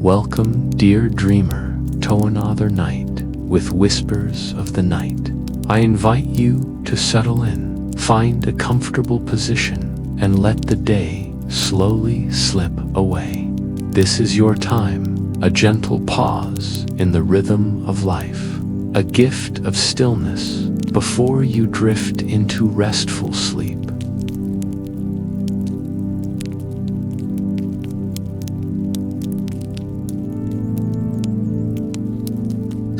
Welcome, dear dreamer, to another night with whispers of the night. I invite you to settle in, find a comfortable position, and let the day slowly slip away. This is your time, a gentle pause in the rhythm of life, a gift of stillness before you drift into restful sleep.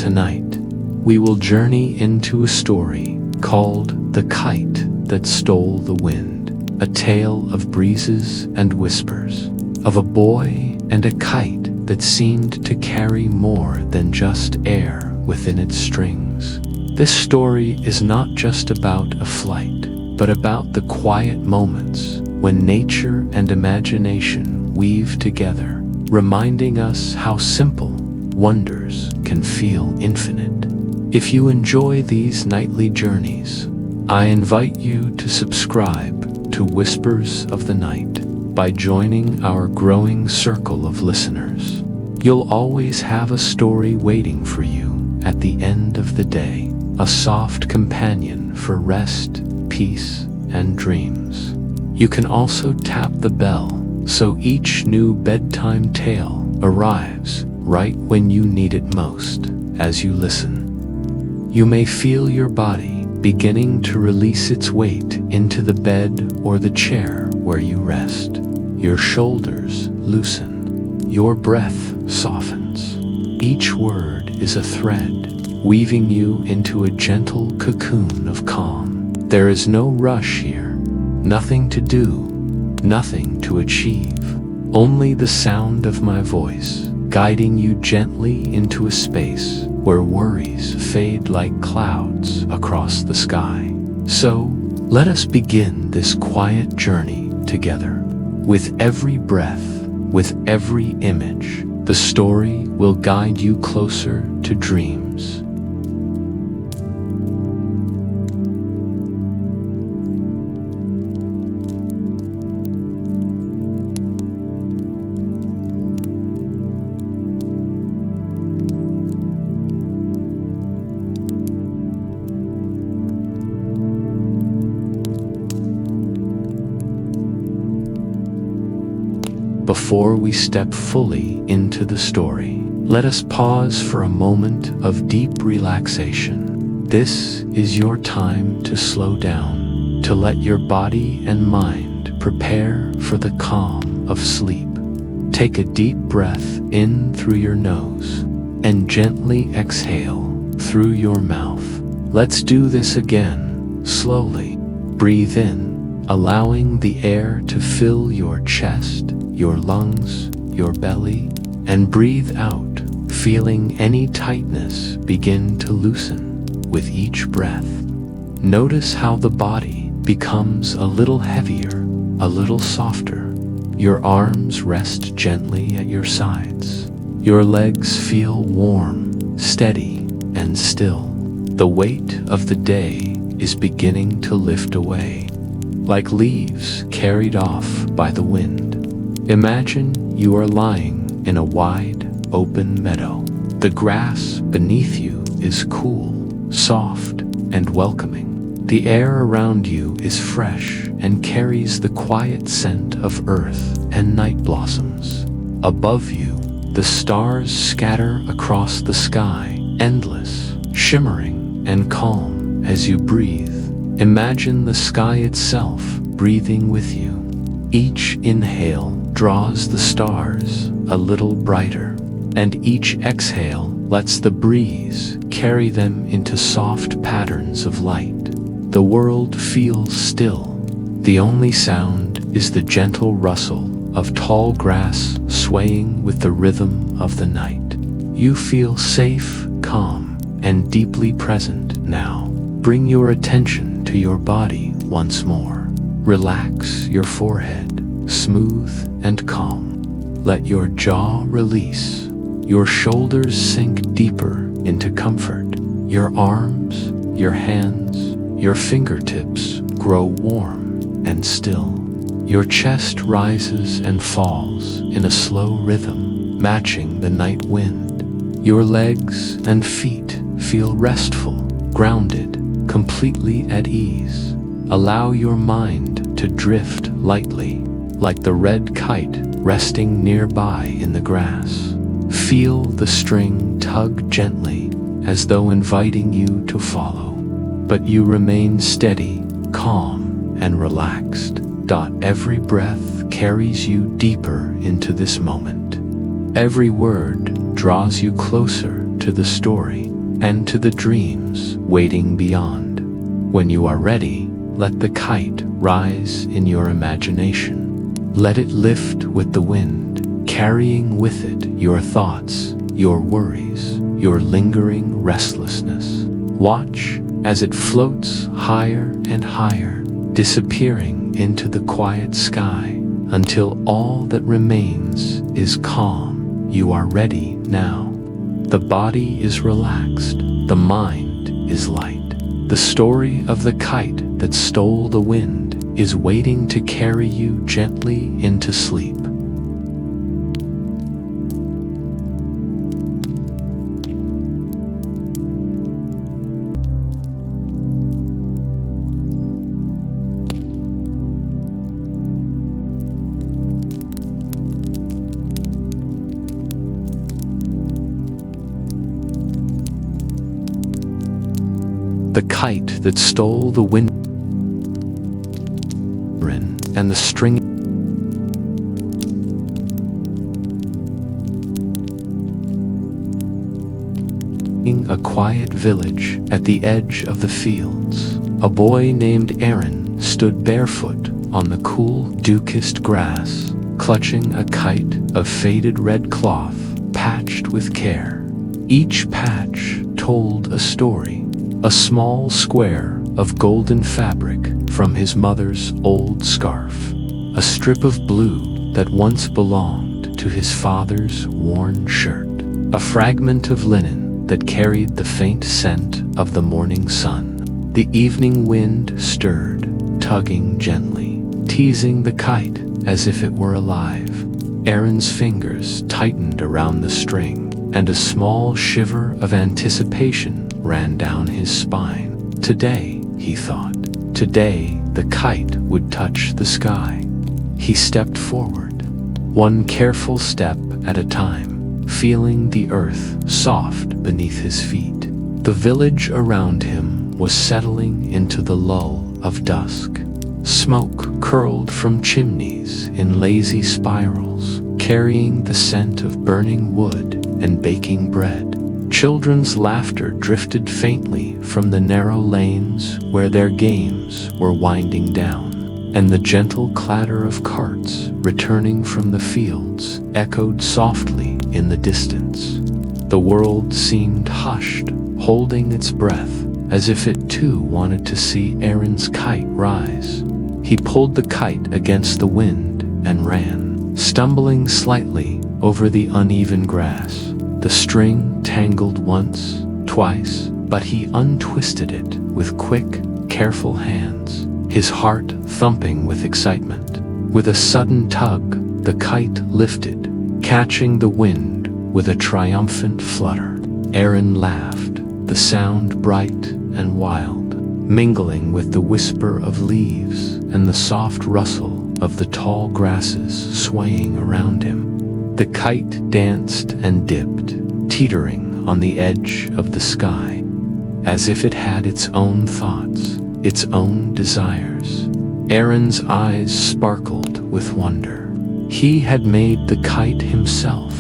Tonight, we will journey into a story called The Kite That Stole the Wind, a tale of breezes and whispers, of a boy and a kite that seemed to carry more than just air within its strings. This story is not just about a flight, but about the quiet moments when nature and imagination weave together, reminding us how simple wonders can feel infinite. If you enjoy these nightly journeys, I invite you to subscribe to Whispers of the Night by joining our growing circle of listeners. You'll always have a story waiting for you at the end of the day, a soft companion for rest, peace, and dreams. You can also tap the bell so each new bedtime tale arrives right when you need it most. As you listen, you may feel your body beginning to release its weight into the bed or the chair where you rest. Your shoulders loosen, your breath softens. Each word is a thread, weaving you into a gentle cocoon of calm. There is no rush here, nothing to do, nothing to achieve, only the sound of my voice, guiding you gently into a space where worries fade like clouds across the sky. So, let us begin this quiet journey together. With every breath, with every image, the story will guide you closer to dreams. Before we step fully into the story, let us pause for a moment of deep relaxation. This is your time to slow down, to let your body and mind prepare for the calm of sleep. Take a deep breath in through your nose and gently exhale through your mouth. Let's do this again, slowly. Breathe in, allowing the air to fill your chest, your lungs, your belly, and breathe out, feeling any tightness begin to loosen with each breath. Notice how the body becomes a little heavier, a little softer. Your arms rest gently at your sides. Your legs feel warm, steady, and still. The weight of the day is beginning to lift away, like leaves carried off by the wind. Imagine you are lying in a wide, open meadow. The grass beneath you is cool, soft, and welcoming. The air around you is fresh and carries the quiet scent of earth and night blossoms. Above you, the stars scatter across the sky, endless, shimmering, and calm as you breathe. Imagine the sky itself breathing with you. Each inhale draws the stars a little brighter, and each exhale lets the breeze carry them into soft patterns of light. The world feels still. The only sound is the gentle rustle of tall grass swaying with the rhythm of the night. You feel safe, calm, and deeply present now. Bring your attention to your body once more. Relax your forehead, smooth and calm. Let your jaw release. Your shoulders sink deeper into comfort. Your arms, your hands, your fingertips grow warm and still. Your chest rises and falls in a slow rhythm, matching the night wind. Your legs and feet feel restful, grounded, completely at ease. Allow your mind to drift lightly, like the red kite resting nearby in the grass. Feel the string tug gently, as though inviting you to follow. But you remain steady, calm, and relaxed. Every breath carries you deeper into this moment. Every word draws you closer to the story and to the dreams waiting beyond. When you are ready, let the kite rise in your imagination. Let it lift with the wind, carrying with it your thoughts, your worries, your lingering restlessness. Watch as it floats higher and higher, disappearing into the quiet sky until all that remains is calm. You are ready now. The body is relaxed, the mind is light. The story of the kite that stole the wind is waiting to carry you gently into sleep. The kite that stole the wind, Arin, and the string. A quiet village at the edge of the fields. A boy named Arin stood barefoot on the cool, dew-kissed grass, clutching a kite of faded red cloth patched with care. Each patch told a story. A small square of golden fabric from his mother's old scarf. A strip of blue that once belonged to his father's worn shirt. A fragment of linen that carried the faint scent of the morning sun. The evening wind stirred, tugging gently, teasing the kite as if it were alive. Arin's fingers tightened around the string, and a small shiver of anticipation ran down his spine. Today, he thought, today the kite would touch the sky. He stepped forward, one careful step at a time, feeling the earth soft beneath his feet. The village around him was settling into the lull of dusk. Smoke curled from chimneys in lazy spirals, carrying the scent of burning wood and baking bread. Children's laughter drifted faintly from the narrow lanes where their games were winding down, and the gentle clatter of carts returning from the fields echoed softly in the distance. The world seemed hushed, holding its breath, as if it too wanted to see Arin's kite rise. He pulled the kite against the wind and ran, stumbling slightly over the uneven grass. The string tangled once, twice, but he untwisted it with quick, careful hands, his heart thumping with excitement. With a sudden tug, the kite lifted, catching the wind with a triumphant flutter. Arin laughed, the sound bright and wild, mingling with the whisper of leaves and the soft rustle of the tall grasses swaying around him. The kite danced and dipped, teetering on the edge of the sky, as if it had its own thoughts, its own desires. Arin's eyes sparkled with wonder. He had made the kite himself,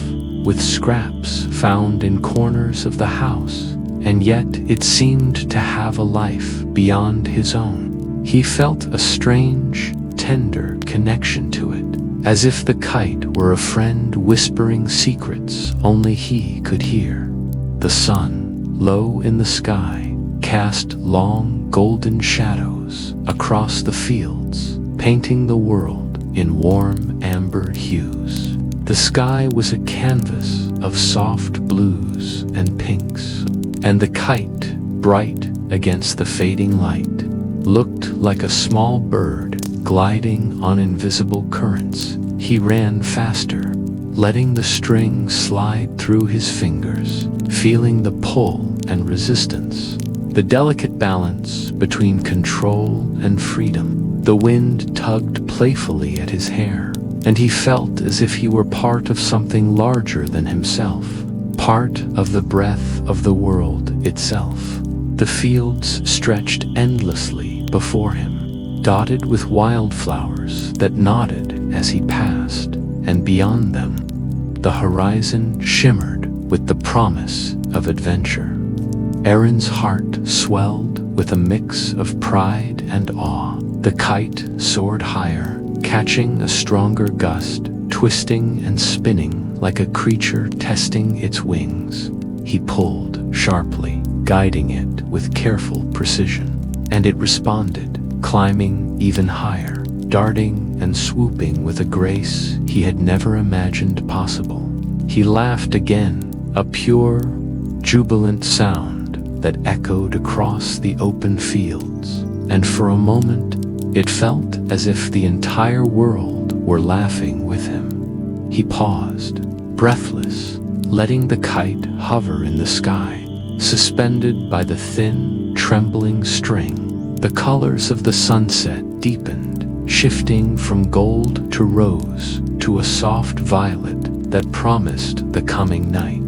with scraps found in corners of the house, and yet it seemed to have a life beyond his own. He felt a strange, tender connection to it, as if the kite were a friend whispering secrets only he could hear. The sun, low in the sky, cast long golden shadows across the fields, painting the world in warm amber hues. The sky was a canvas of soft blues and pinks, and the kite, bright against the fading light, looked like a small bird gliding on invisible currents. He ran faster, letting the string slide through his fingers, feeling the pull and resistance, the delicate balance between control and freedom. The wind tugged playfully at his hair, and he felt as if he were part of something larger than himself, part of the breath of the world itself. The fields stretched endlessly before him, dotted with wildflowers that nodded as he passed, and beyond them, the horizon shimmered with the promise of adventure. Arin's heart swelled with a mix of pride and awe. The kite soared higher, catching a stronger gust, twisting and spinning like a creature testing its wings. He pulled sharply, guiding it with careful precision, and it responded, climbing even higher, darting and swooping with a grace he had never imagined possible. He laughed again, a pure, jubilant sound that echoed across the open fields, and for a moment it felt as if the entire world were laughing with him. He paused, breathless, letting the kite hover in the sky, suspended by the thin, trembling string. The colors of the sunset deepened, shifting from gold to rose to a soft violet that promised the coming night.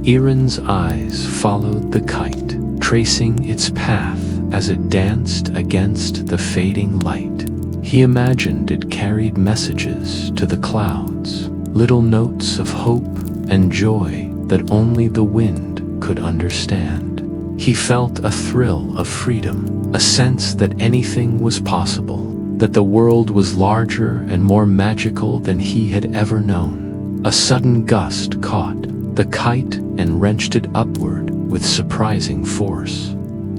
Arin's eyes followed the kite, tracing its path as it danced against the fading light. He imagined it carried messages to the clouds, little notes of hope and joy that only the wind could understand. He felt a thrill of freedom, a sense that anything was possible, that the world was larger and more magical than he had ever known. A sudden gust caught the kite and wrenched it upward with surprising force.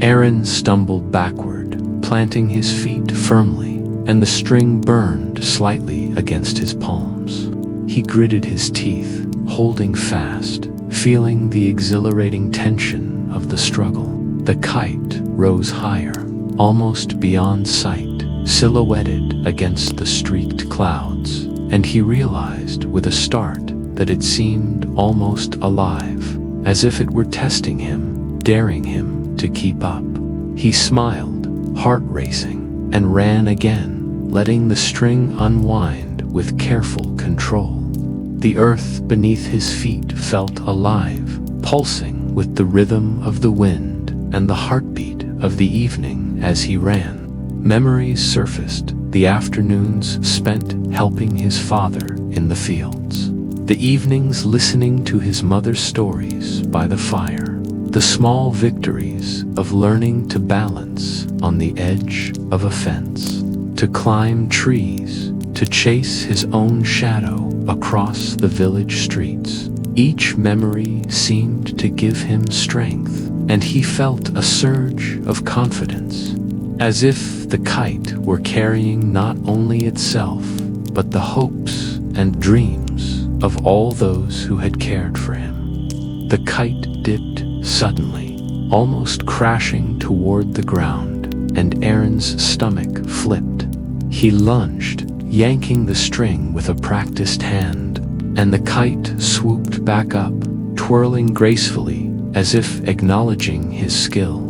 Arin stumbled backward, planting his feet firmly, and the string burned slightly against his palms. He gritted his teeth, holding fast, feeling the exhilarating tension of the struggle. The kite rose higher, almost beyond sight, silhouetted against the streaked clouds, and he realized with a start that it seemed almost alive, as if it were testing him, daring him to keep up. He smiled, heart racing, and ran again, letting the string unwind with careful control. The earth beneath his feet felt alive, pulsing with the rhythm of the wind and the heartbeat of the evening as he ran. Memories surfaced, the afternoons spent helping his father in the fields, the evenings listening to his mother's stories by the fire, the small victories of learning to balance on the edge of a fence, to climb trees, to chase his own shadow across the village streets. Each memory seemed to give him strength, and he felt a surge of confidence, as if the kite were carrying not only itself, but the hopes and dreams of all those who had cared for him. The kite dipped suddenly, almost crashing toward the ground, and Arin's stomach flipped. He lunged, yanking the string with a practiced hand, and the kite swooped back up, twirling gracefully as if acknowledging his skill.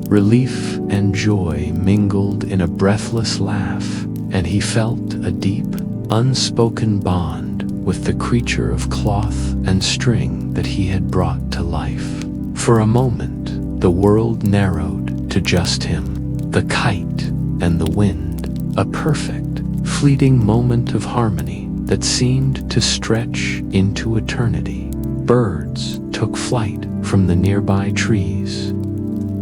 Relief and joy mingled in a breathless laugh, and he felt a deep, unspoken bond with the creature of cloth and string that he had brought to life. For a moment, the world narrowed to just him, the kite and the wind, a perfect, fleeting moment of harmony that seemed to stretch into eternity. Birds took flight from the nearby trees,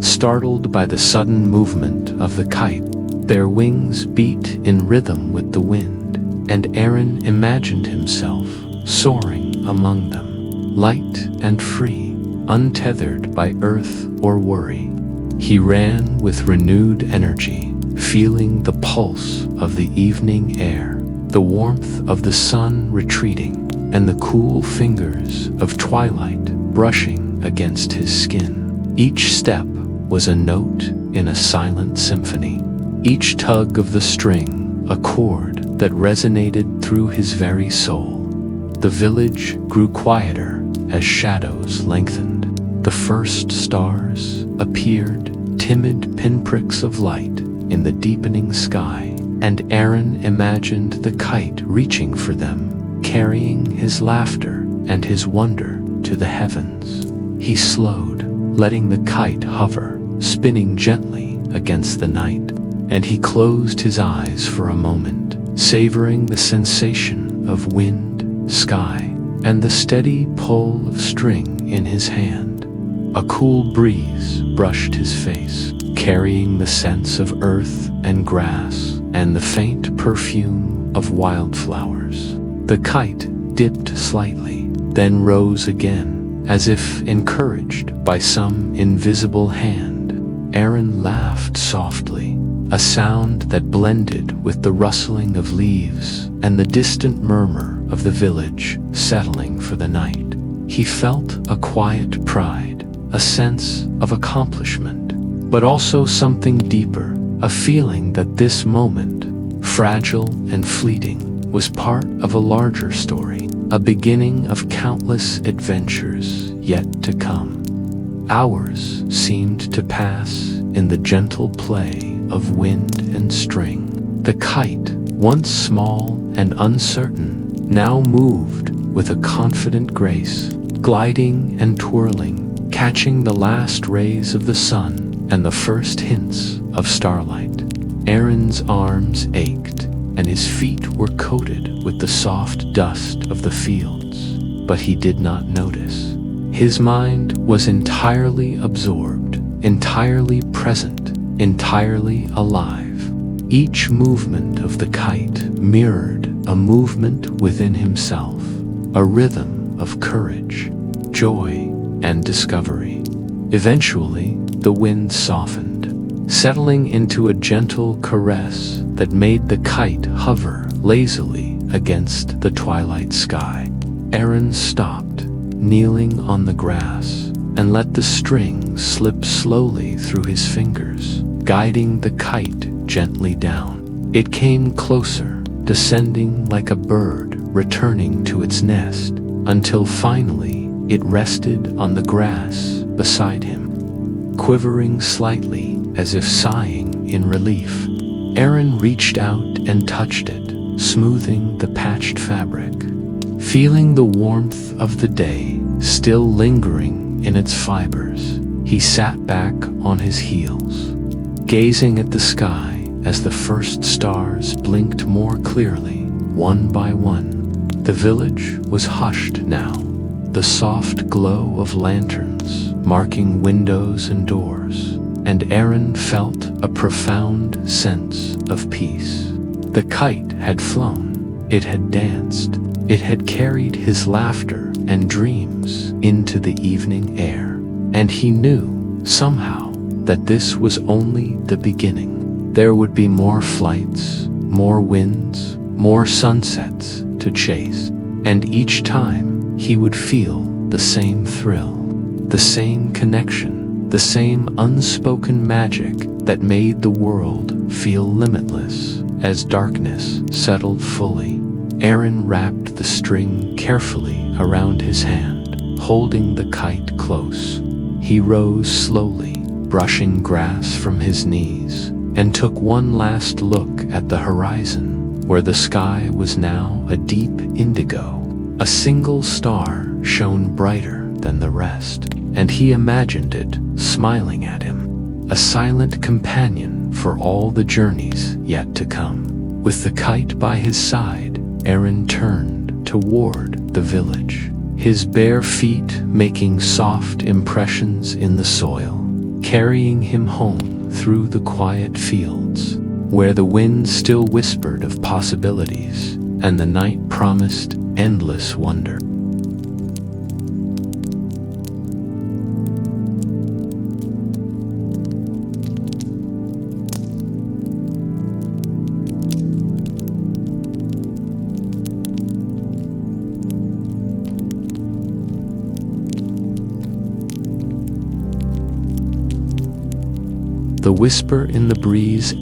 startled by the sudden movement of the kite. Their wings beat in rhythm with the wind, and Arin imagined himself soaring among them, light and free, untethered by earth or worry. He ran with renewed energy, feeling the pulse of the evening air, the warmth of the sun retreating, and the cool fingers of twilight brushing against his skin. Each step was a note in a silent symphony, each tug of the string a chord that resonated through his very soul. the village grew quieter as shadows lengthened. The first stars appeared, timid pinpricks of light in the deepening sky, and Arin imagined the kite reaching for them, carrying his laughter and his wonder to the heavens. He slowed, letting the kite hover, spinning gently against the night, and he closed his eyes for a moment, savoring the sensation of wind, sky, and the steady pull of string in his hand. A cool breeze brushed his face, carrying the scents of earth and grass and the faint perfume of wildflowers. The kite dipped slightly, then rose again, as if encouraged by some invisible hand. Arin laughed softly, a sound that blended with the rustling of leaves and the distant murmur of the village settling for the night. He felt a quiet pride, a sense of accomplishment, but also something deeper, a feeling that this moment, fragile and fleeting, was part of a larger story, a beginning of countless adventures yet to come. Hours seemed to pass in the gentle play of wind and string. The kite, once small and uncertain, now moved with a confident grace, gliding and twirling, catching the last rays of the sun and the first hints of starlight. Arin's arms ached, and his feet were coated with the soft dust of the fields, but he did not notice. His mind was entirely absorbed, entirely present, entirely alive. Each movement of the kite mirrored a movement within himself, a rhythm of courage, joy, and discovery. Eventually, the wind softened, settling into a gentle caress that made the kite hover lazily against the twilight sky. Arin stopped, kneeling on the grass, and let the string slip slowly through his fingers, guiding the kite gently down. It came closer, descending like a bird returning to its nest, until finally it rested on the grass beside him, quivering slightly as if sighing in relief. Arin reached out and touched it, smoothing the patched fabric, feeling the warmth of the day still lingering in its fibers. He sat back on his heels, gazing at the sky as the first stars blinked more clearly, one by one. The village was hushed now, the soft glow of lanterns marking windows and doors, and Arin felt a profound sense of peace. The kite had flown, it had danced, it had carried his laughter and dreams into the evening air, and he knew, somehow, that this was only the beginning. There would be more flights, more winds, more sunsets to chase, and each time he would feel the same thrill, the same connection, the same unspoken magic that made the world feel limitless. As darkness settled fully, Arin wrapped the string carefully around his hand, holding the kite close. He rose slowly, brushing grass from his knees, and took one last look at the horizon, where the sky was now a deep indigo. A single star shone brighter than the rest, and he imagined it smiling at him, a silent companion for all the journeys yet to come. With the kite by his side, Arin turned toward the village, his bare feet making soft impressions in the soil, carrying him home through the quiet fields, where the wind still whispered of possibilities and the night promised endless wonder. The whisper in the breeze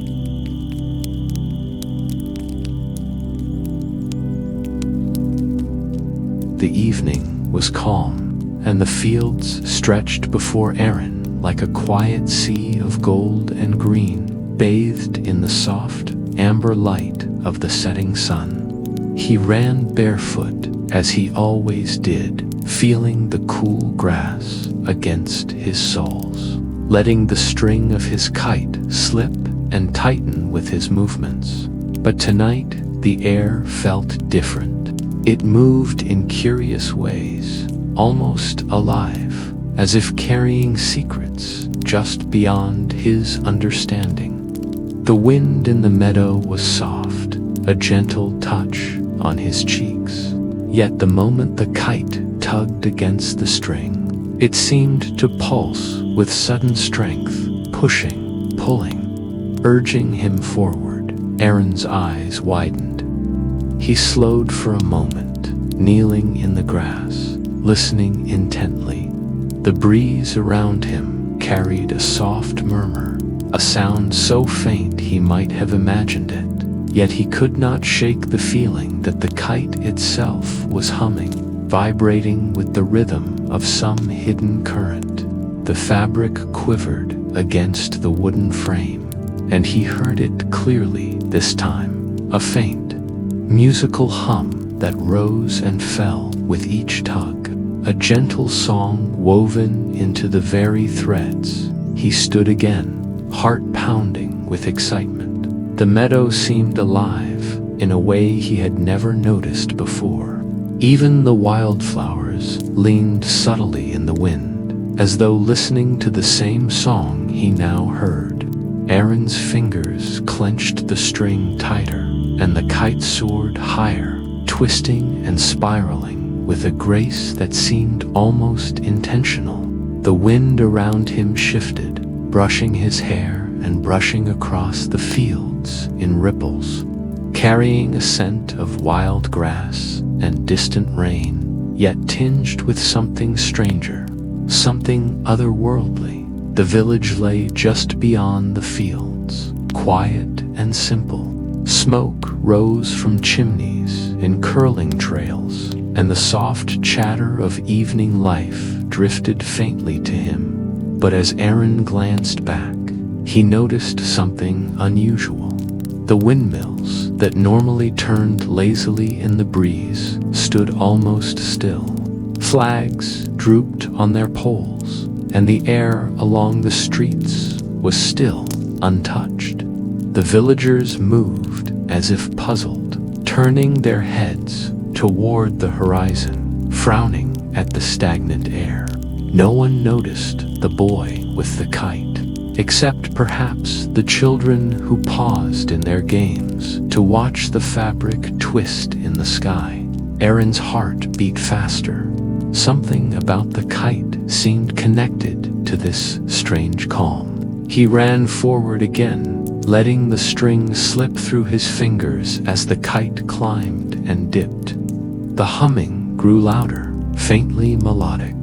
The evening was calm, and the fields stretched before Arin like a quiet sea of gold and green, bathed in the soft, amber light of the setting sun. He ran barefoot, as he always did, feeling the cool grass against his soles, letting the string of his kite slip and tighten with his movements. But tonight, the air felt different. It moved in curious ways, almost alive, as if carrying secrets just beyond his understanding. The wind in the meadow was soft, a gentle touch on his cheeks. Yet the moment the kite tugged against the string, it seemed to pulse with sudden strength, pushing, pulling, urging him forward. Arin's eyes widened. He slowed for a moment, kneeling in the grass, listening intently. The breeze around him carried a soft murmur, a sound so faint he might have imagined it. Yet he could not shake the feeling that the kite itself was humming, vibrating with the rhythm of some hidden current. The fabric quivered against the wooden frame, and he heard it clearly this time, a faint, musical hum that rose and fell with each tug, a gentle song woven into the very threads. He stood again, heart pounding with excitement. The meadow seemed alive in a way he had never noticed before. Even the wildflowers leaned subtly in the wind, as though listening to the same song he now heard. Arin's fingers clenched the string tighter, and the kite soared higher, twisting and spiraling with a grace that seemed almost intentional. The wind around him shifted, brushing his hair and brushing across the fields in ripples, carrying a scent of wild grass and distant rain, yet tinged with something stranger, something otherworldly. The village lay just beyond the fields, quiet and simple. Smoke rose from chimneys in curling trails, and the soft chatter of evening life drifted faintly to him. But as Arin glanced back, he noticed something unusual. The windmills that normally turned lazily in the breeze stood almost still. Flags drooped on their poles, and the air along the streets was still untouched. The villagers moved as if puzzled, turning their heads toward the horizon, frowning at the stagnant air. No one noticed the boy with the kite, except perhaps the children who paused in their games to watch the fabric twist in the sky. Arin's heart beat faster. Something about the kite seemed connected to this strange calm. He ran forward again, letting the string slip through his fingers as the kite climbed and dipped. The humming grew louder, faintly melodic,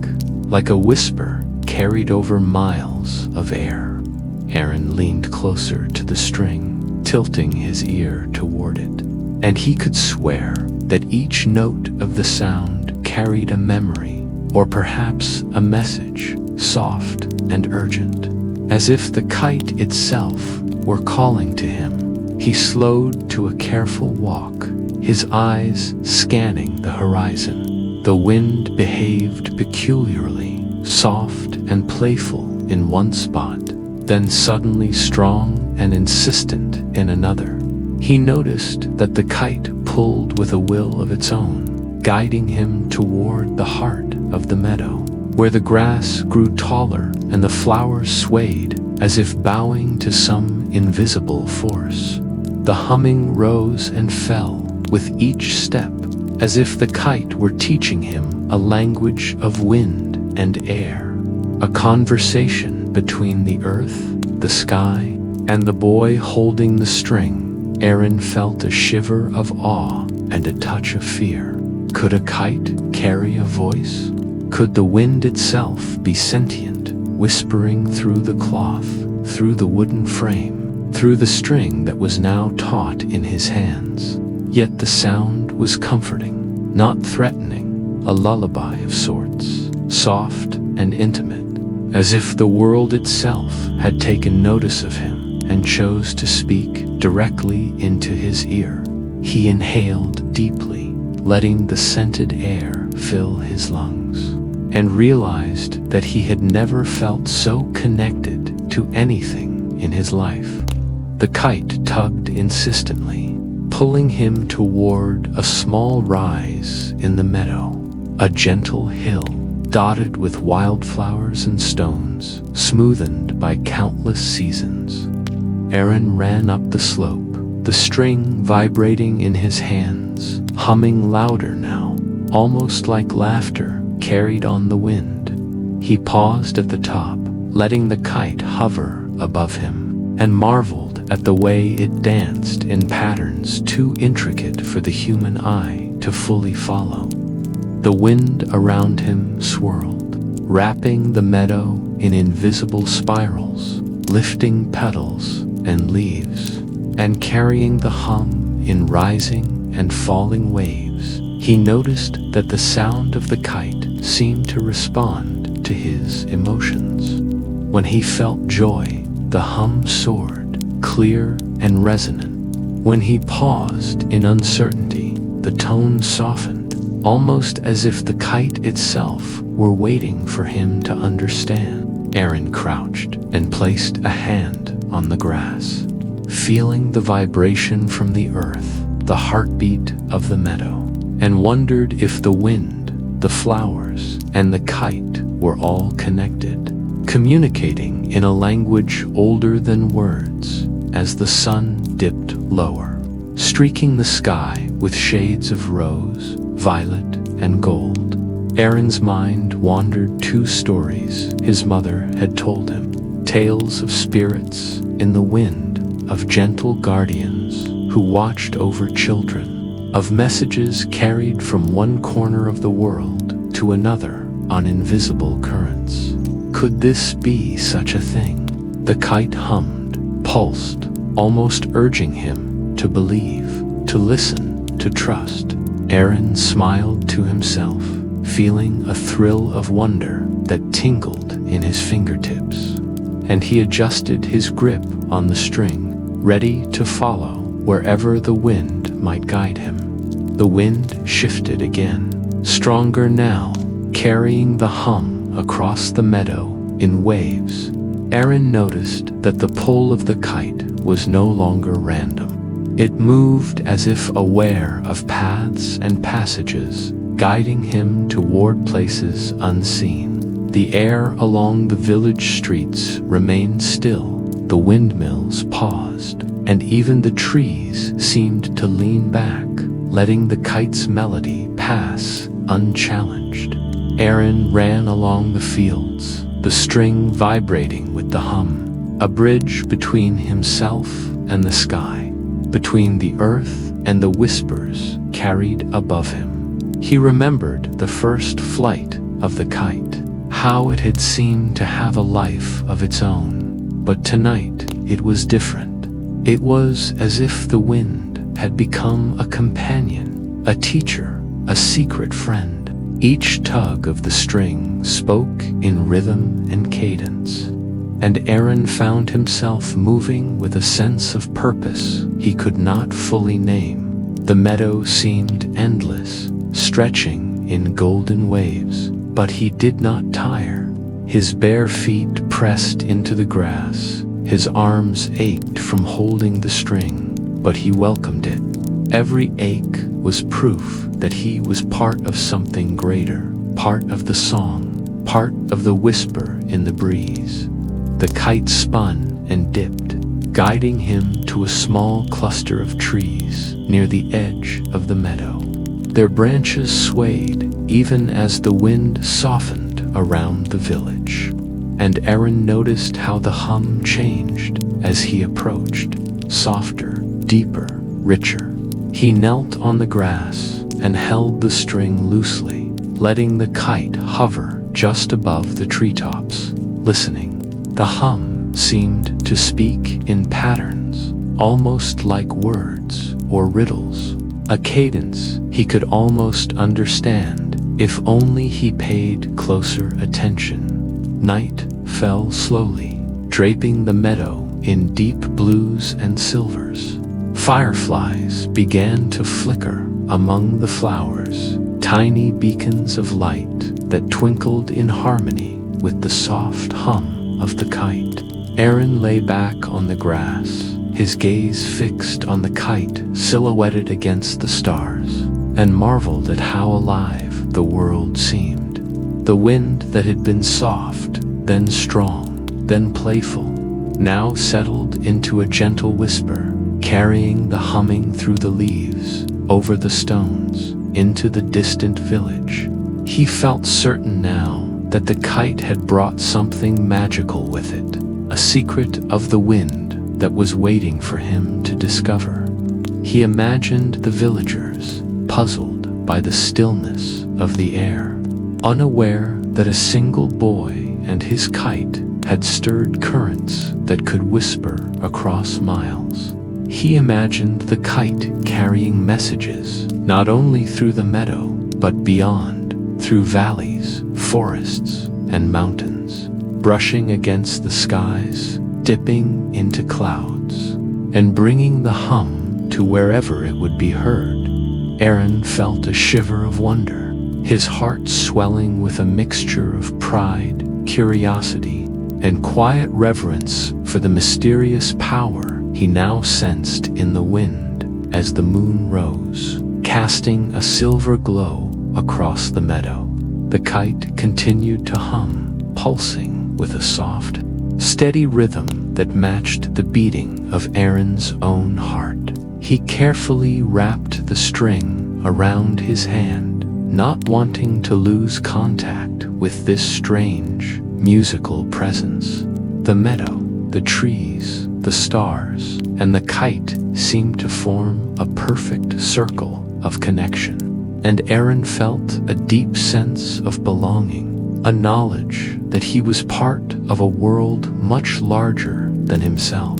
like a whisper carried over miles of air. Arin leaned closer to the string, tilting his ear toward it, and he could swear that each note of the sound carried a memory, or perhaps a message, soft and urgent, as if the kite itself were calling to him. He slowed to a careful walk, his eyes scanning the horizon. The wind behaved peculiarly, soft and playful in one spot, then suddenly strong and insistent in another. He noticed that the kite pulled with a will of its own, guiding him toward the heart of the meadow, where the grass grew taller and the flowers swayed as if bowing to some invisible force. The humming rose and fell with each step, as if the kite were teaching him a language of wind and air, a conversation between the earth, the sky, and the boy holding the string. Arin felt a shiver of awe and a touch of fear. Could a kite carry a voice? Could the wind itself be sentient, whispering through the cloth, through the wooden frame, through the string that was now taut in his hands? Yet the sound was comforting, not threatening. a lullaby of sorts, soft and intimate, as if the world itself had taken notice of him and chose to speak directly into his ear. He inhaled deeply, letting the scented air fill his lungs, and realized that he had never felt so connected to anything in his life. The kite tugged insistently, pulling him toward a small rise in the meadow, a gentle hill dotted with wildflowers and stones, smoothened by countless seasons. Arin ran up the slope, the string vibrating in his hands, humming louder now, almost like laughter carried on the wind. He paused at the top, letting the kite hover above him, and marveled at the way it danced in patterns too intricate for the human eye to fully follow. The wind around him swirled, wrapping the meadow in invisible spirals, lifting petals and leaves, and carrying the hum in rising and falling waves. He noticed that the sound of the kite seemed to respond to his emotions. When he felt joy, the hum soared, clear and resonant. When he paused in uncertainty, the tone softened, almost as if the kite itself were waiting for him to understand. Arin crouched and placed a hand on the grass, feeling the vibration from the earth, the heartbeat of the meadow, and wondered if the wind, the flowers, and the kite were all connected, communicating in a language older than words. As the sun dipped lower, streaking the sky with shades of rose, violet, and gold, Arin's mind wandered to stories his mother had told him, tales of spirits in the wind, of gentle guardians who watched over children, of messages carried from one corner of the world to another on invisible currents. Could this be such a thing? The kite hummed, pulsed, almost urging him to believe, to listen, to trust. Arin smiled to himself, feeling a thrill of wonder that tingled in his fingertips, and he adjusted his grip on the string, ready to follow wherever the wind might guide him. The wind shifted again, stronger now, carrying the hum across the meadow in waves. Arin noticed that the pull of the kite was no longer random. It moved as if aware of paths and passages, guiding him toward places unseen. The air along the village streets remained still, the windmills paused, and even the trees seemed to lean back, letting the kite's melody pass unchallenged. Arin ran along the fields, the string vibrating with the hum, a bridge between himself and the sky, between the earth and the whispers carried above him. He remembered the first flight of the kite, how it had seemed to have a life of its own. But tonight it was different. It was as if the wind had become a companion, a teacher, a secret friend. Each tug of the string spoke in rhythm and cadence, and Arin found himself moving with a sense of purpose he could not fully name. The meadow seemed endless, stretching in golden waves, but he did not tire. His bare feet pressed into the grass, his arms ached from holding the string, but he welcomed it. Every ache was proof that he was part of something greater, part of the song, part of the whisper in the breeze. The kite spun and dipped, guiding him to a small cluster of trees near the edge of the meadow. Their branches swayed even as the wind softened around the village, and Arin noticed how the hum changed as he approached, softer, deeper, richer. He knelt on the grass and held the string loosely, letting the kite hover just above the treetops, listening. The hum seemed to speak in patterns, almost like words or riddles, a cadence he could almost understand. If only he paid closer attention. Night fell slowly, draping the meadow in deep blues and silvers. Fireflies began to flicker among the flowers, tiny beacons of light that twinkled in harmony with the soft hum of the kite. Arin lay back on the grass, his gaze fixed on the kite silhouetted against the stars, and marveled at how alive the world seemed. The wind that had been soft, then strong, then playful, now settled into a gentle whisper, carrying the humming through the leaves, over the stones, into the distant village. He felt certain now that the kite had brought something magical with it, a secret of the wind that was waiting for him to discover. He imagined the villagers, puzzled by the stillness of the air, unaware that a single boy and his kite had stirred currents that could whisper across miles. He imagined the kite carrying messages, not only through the meadow, but beyond, through valleys, forests, and mountains, brushing against the skies, dipping into clouds, and bringing the hum to wherever it would be heard. Arin felt a shiver of wonder, his heart swelling with a mixture of pride, curiosity, and quiet reverence for the mysterious power he now sensed in the wind as the moon rose, casting a silver glow across the meadow. The kite continued to hum, pulsing with a soft, steady rhythm that matched the beating of Arin's own heart. He carefully wrapped the string around his hand, not wanting to lose contact with this strange, musical presence. The meadow, the trees, the stars, and the kite seemed to form a perfect circle of connection, and Arin felt a deep sense of belonging, a knowledge that he was part of a world much larger than himself,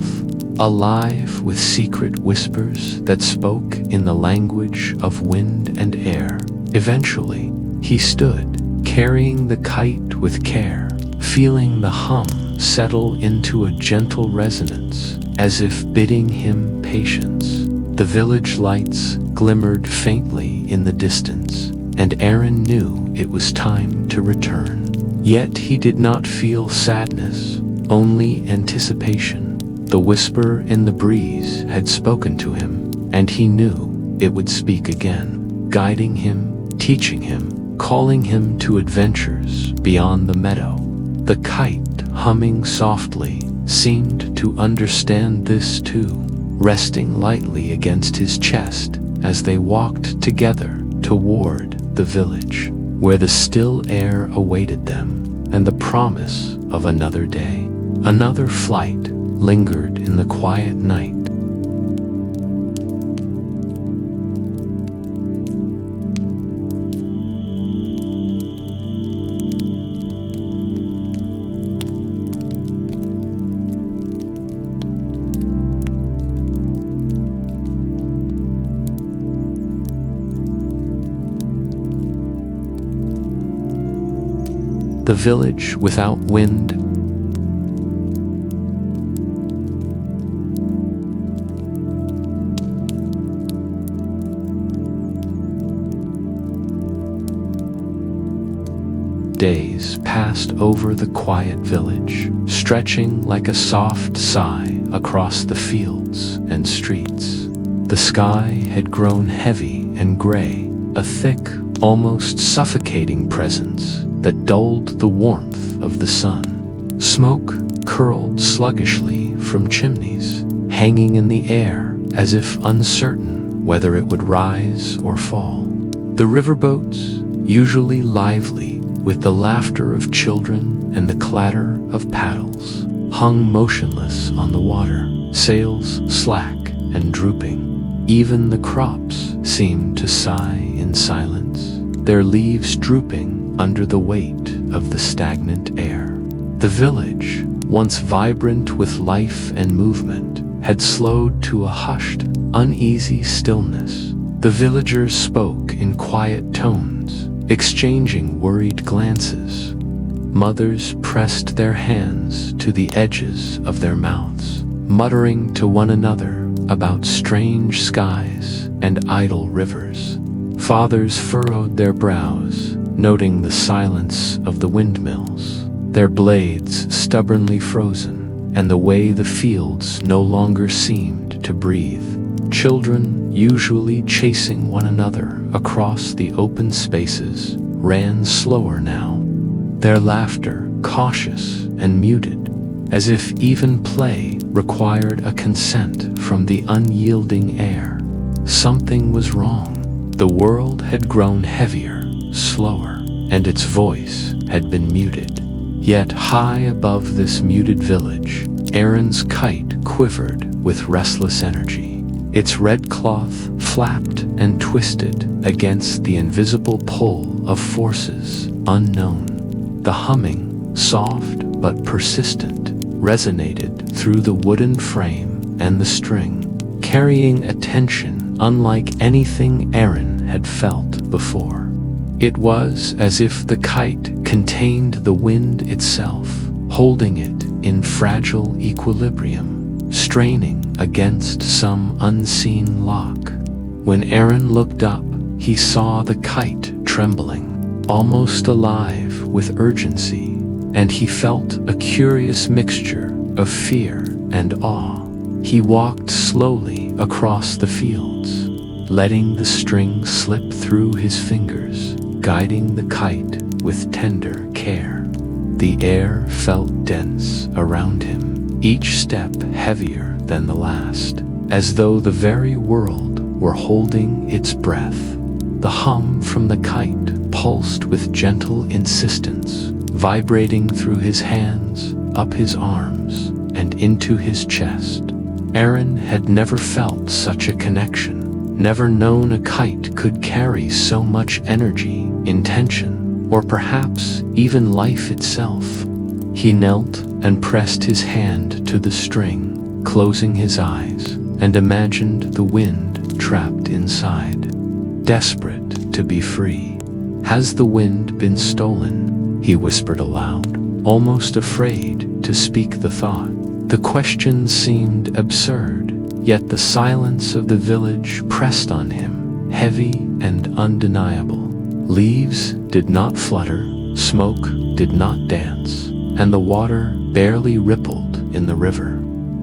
alive with secret whispers that spoke in the language of wind and air. Eventually, he stood, carrying the kite with care, feeling the hum settle into a gentle resonance, as if bidding him patience. The village lights glimmered faintly in the distance, and Arin knew it was time to return. Yet he did not feel sadness, only anticipation. The whisper in the breeze had spoken to him, and he knew it would speak again, guiding him, teaching him, calling him to adventures beyond the meadow. The kite, humming softly, seemed to understand this too, resting lightly against his chest as they walked together toward the village, where the still air awaited them, and the promise of another day. Another flight lingered in the quiet night. The village without wind. Days passed over the quiet village, stretching like a soft sigh across the fields and streets. The sky had grown heavy and gray, a thick, almost suffocating presence that dulled the warmth of the sun. Smoke curled sluggishly from chimneys, hanging in the air as if uncertain whether it would rise or fall. The riverboats, usually lively with the laughter of children and the clatter of paddles, hung motionless on the water, sails slack and drooping. Even the crops seemed to sigh in silence, their leaves drooping under the weight of the stagnant air. The village, once vibrant with life and movement, had slowed to a hushed, uneasy stillness. The villagers spoke in quiet tones, exchanging worried glances. Mothers pressed their hands to the edges of their mouths, muttering to one another about strange skies and idle rivers. Fathers furrowed their brows, noting the silence of the windmills, their blades stubbornly frozen, and the way the fields no longer seemed to breathe. Children, usually chasing one another across the open spaces, ran slower now, their laughter cautious and muted, as if even play required a consent from the unyielding air. Something was wrong. The world had grown heavier, slower, and its voice had been muted. Yet high above this muted village, Arin's kite quivered with restless energy. Its red cloth flapped and twisted against the invisible pull of forces unknown. The humming, soft but persistent, resonated through the wooden frame and the string, carrying a tension unlike anything Arin had felt before. It was as if the kite contained the wind itself, holding it in fragile equilibrium, straining against some unseen lock. When Arin looked up, he saw the kite trembling, almost alive with urgency, and he felt a curious mixture of fear and awe. He walked slowly across the fields, letting the string slip through his fingers, guiding the kite with tender care. The air felt dense around him, each step heavier than the last, as though the very world were holding its breath. The hum from the kite pulsed with gentle insistence, vibrating through his hands, up his arms, and into his chest. Arin had never felt such a connection, never known a kite could carry so much energy, intention, or perhaps even life itself. He knelt and pressed his hand to the string, closing his eyes, and imagined the wind trapped inside, desperate to be free. "Has the wind been stolen?" he whispered aloud, almost afraid to speak the thought. The question seemed absurd, yet the silence of the village pressed on him, heavy and undeniable. Leaves did not flutter, smoke did not dance, and the water barely rippled in the river.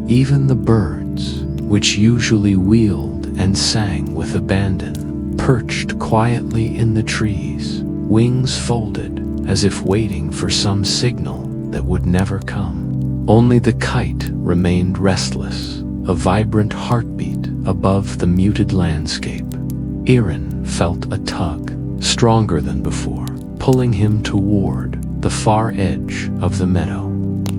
Even the birds, which usually wheeled and sang with abandon, perched quietly in the trees, wings folded as if waiting for some signal that would never come. Only the kite remained restless, a vibrant heartbeat above the muted landscape. Arin felt a tug, stronger than before, pulling him toward the far edge of the meadow.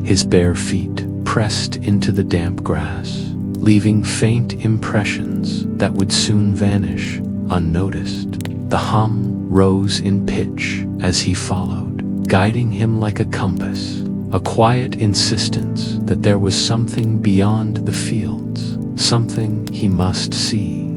His bare feet pressed into the damp grass, leaving faint impressions that would soon vanish unnoticed. The hum rose in pitch as he followed, guiding him like a compass, a quiet insistence that there was something beyond the fields, something he must see.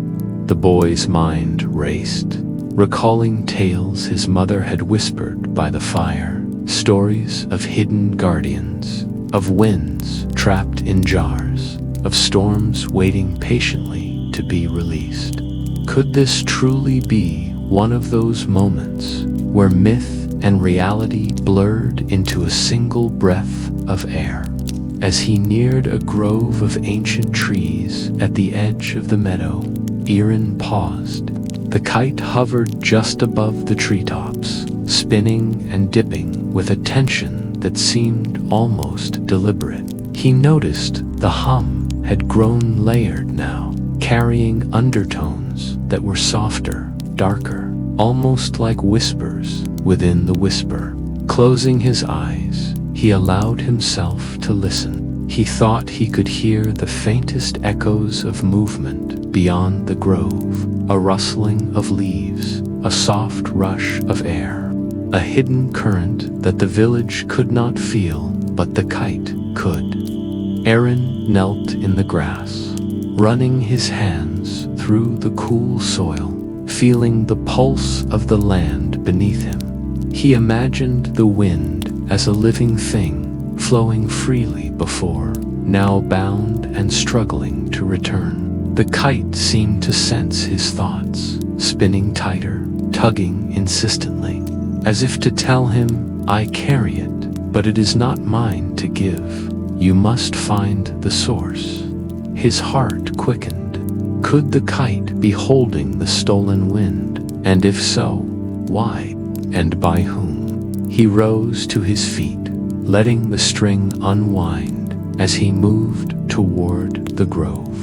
The boy's mind raced, recalling tales his mother had whispered by the fire, stories of hidden guardians, of winds trapped in jars, of storms waiting patiently to be released. Could this truly be one of those moments where myth and reality blurred into a single breath of air? As he neared a grove of ancient trees at the edge of the meadow, Arin paused. The kite hovered just above the treetops, spinning and dipping with a tension that seemed almost deliberate. He noticed the hum had grown layered now, carrying undertones that were softer, darker, almost like whispers within the whisper. Closing his eyes, he allowed himself to listen. He thought he could hear the faintest echoes of movement beyond the grove, a rustling of leaves, a soft rush of air, a hidden current that the village could not feel, but the kite could. Arin knelt in the grass, running his hands through the cool soil, feeling the pulse of the land beneath him. He imagined the wind as a living thing, flowing freely before, now bound and struggling to return. The kite seemed to sense his thoughts, spinning tighter, tugging insistently, as if to tell him, "I carry it, but it is not mine to give. You must find the source." His heart quickened. Could the kite be holding the stolen wind? And if so, why? And by whom? He rose to his feet, letting the string unwind as he moved toward the grove,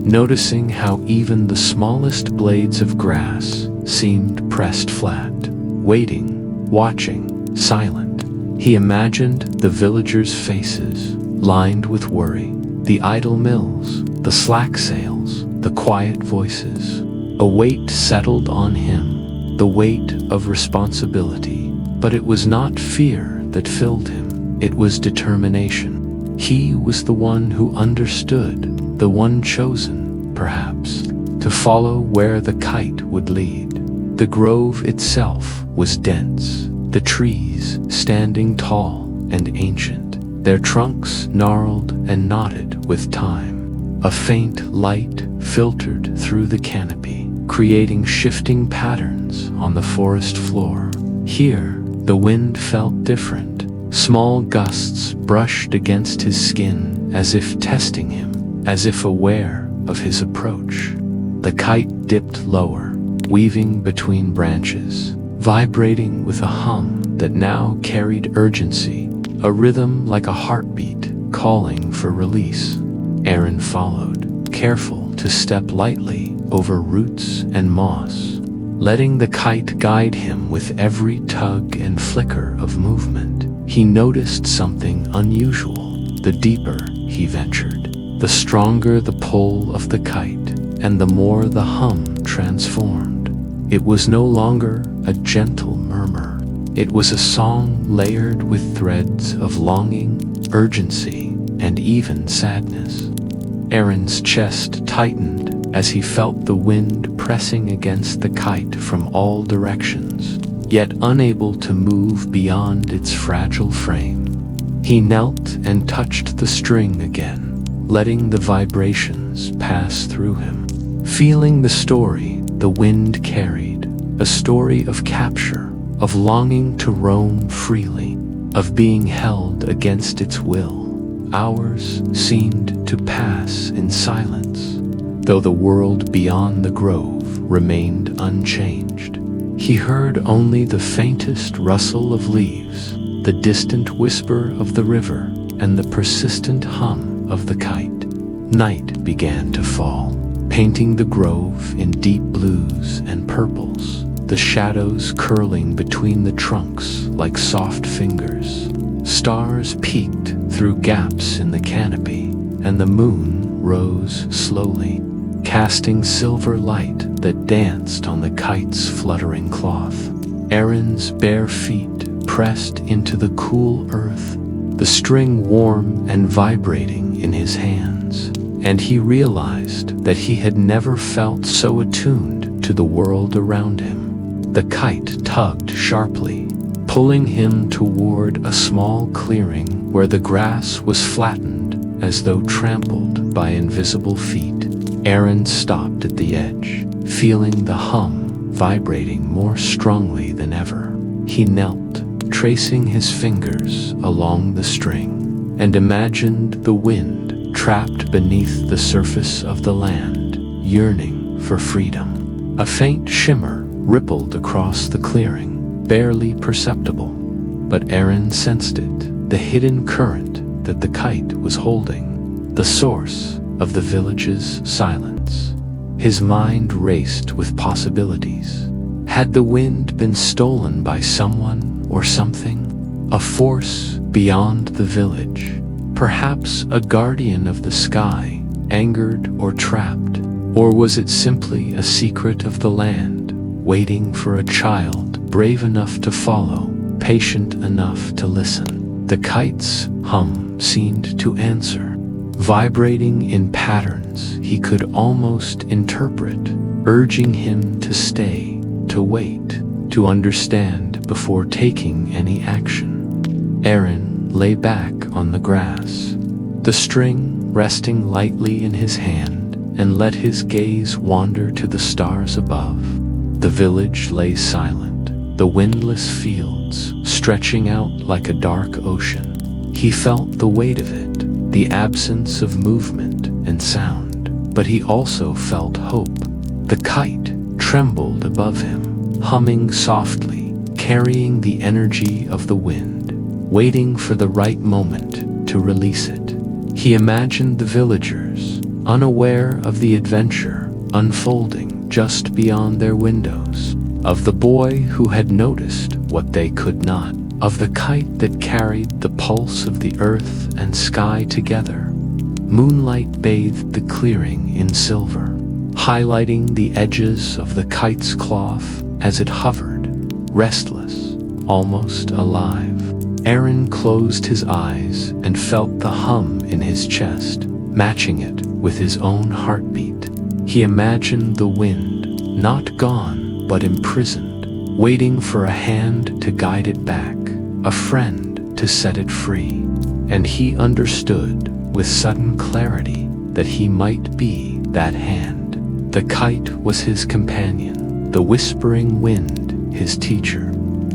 noticing how even the smallest blades of grass seemed pressed flat, waiting, watching, silent. He imagined the villagers' faces, lined with worry, the idle mills, the slack sails, the quiet voices. A weight settled on him, the weight of responsibility. But it was not fear that filled him, it was determination. He was the one who understood, the one chosen, perhaps, to follow where the kite would lead. The grove itself was dense, the trees standing tall and ancient, their trunks gnarled and knotted with time. A faint light filtered through the canopy, creating shifting patterns on the forest floor. Here, the wind felt different. Small gusts brushed against his skin as if testing him, as if aware of his approach. The kite dipped lower, weaving between branches, vibrating with a hum that now carried urgency, a rhythm like a heartbeat calling for release. Arin followed, careful to step lightly over roots and moss, letting the kite guide him with every tug and flicker of movement. He noticed something unusual. The deeper he ventured, the stronger the pull of the kite, and the more the hum transformed. It was no longer a gentle murmur. It was a song layered with threads of longing, urgency, and even sadness. Arin's chest tightened as he felt the wind pressing against the kite from all directions, yet unable to move beyond its fragile frame. He knelt and touched the string again, letting the vibrations pass through him. Feeling the story the wind carried, a story of capture, of longing to roam freely, of being held against its will. Hours seemed to pass in silence, though the world beyond the grove remained unchanged. He heard only the faintest rustle of leaves, the distant whisper of the river, and the persistent hum of the kite. Night began to fall, painting the grove in deep blues and purples, the shadows curling between the trunks like soft fingers. Stars peeked through gaps in the canopy, and the moon rose slowly, casting silver light that danced on the kite's fluttering cloth. Arin's bare feet pressed into the cool earth, the string warm and vibrating in his hands, and he realized that he had never felt so attuned to the world around him. The kite tugged sharply, pulling him toward a small clearing where the grass was flattened as though trampled by invisible feet. Arin stopped at the edge, feeling the hum vibrating more strongly than ever. He knelt, tracing his fingers along the string, and imagined the wind trapped beneath the surface of the land, yearning for freedom. A faint shimmer rippled across the clearing, barely perceptible, but Arin sensed it, the hidden current that the kite was holding, the source of the village's silence. His mind raced with possibilities. Had the wind been stolen by someone or something? A force beyond the village? Perhaps a guardian of the sky, angered or trapped? Or was it simply a secret of the land, waiting for a child brave enough to follow, patient enough to listen? The kite's hum seemed to answer, vibrating in patterns he could almost interpret, urging him to stay, to wait, to understand before taking any action. Arin lay back on the grass, the string resting lightly in his hand, and let his gaze wander to the stars above. The village lay silent, the windless fields stretching out like a dark ocean. He felt the weight of it, the absence of movement and sound, but he also felt hope. The kite trembled above him, humming softly, carrying the energy of the wind, waiting for the right moment to release it. He imagined the villagers, unaware of the adventure unfolding just beyond their windows, of the boy who had noticed what they could not, of the kite that carried the pulse of the earth and sky together. Moonlight bathed the clearing in silver, highlighting the edges of the kite's cloth as it hovered, restless, almost alive. Arin closed his eyes and felt the hum in his chest, matching it with his own heartbeat. He imagined the wind, not gone but imprisoned, waiting for a hand to guide it back, a friend to set it free. And he understood with sudden clarity that he might be that hand. The kite was his companion, the whispering wind his teacher,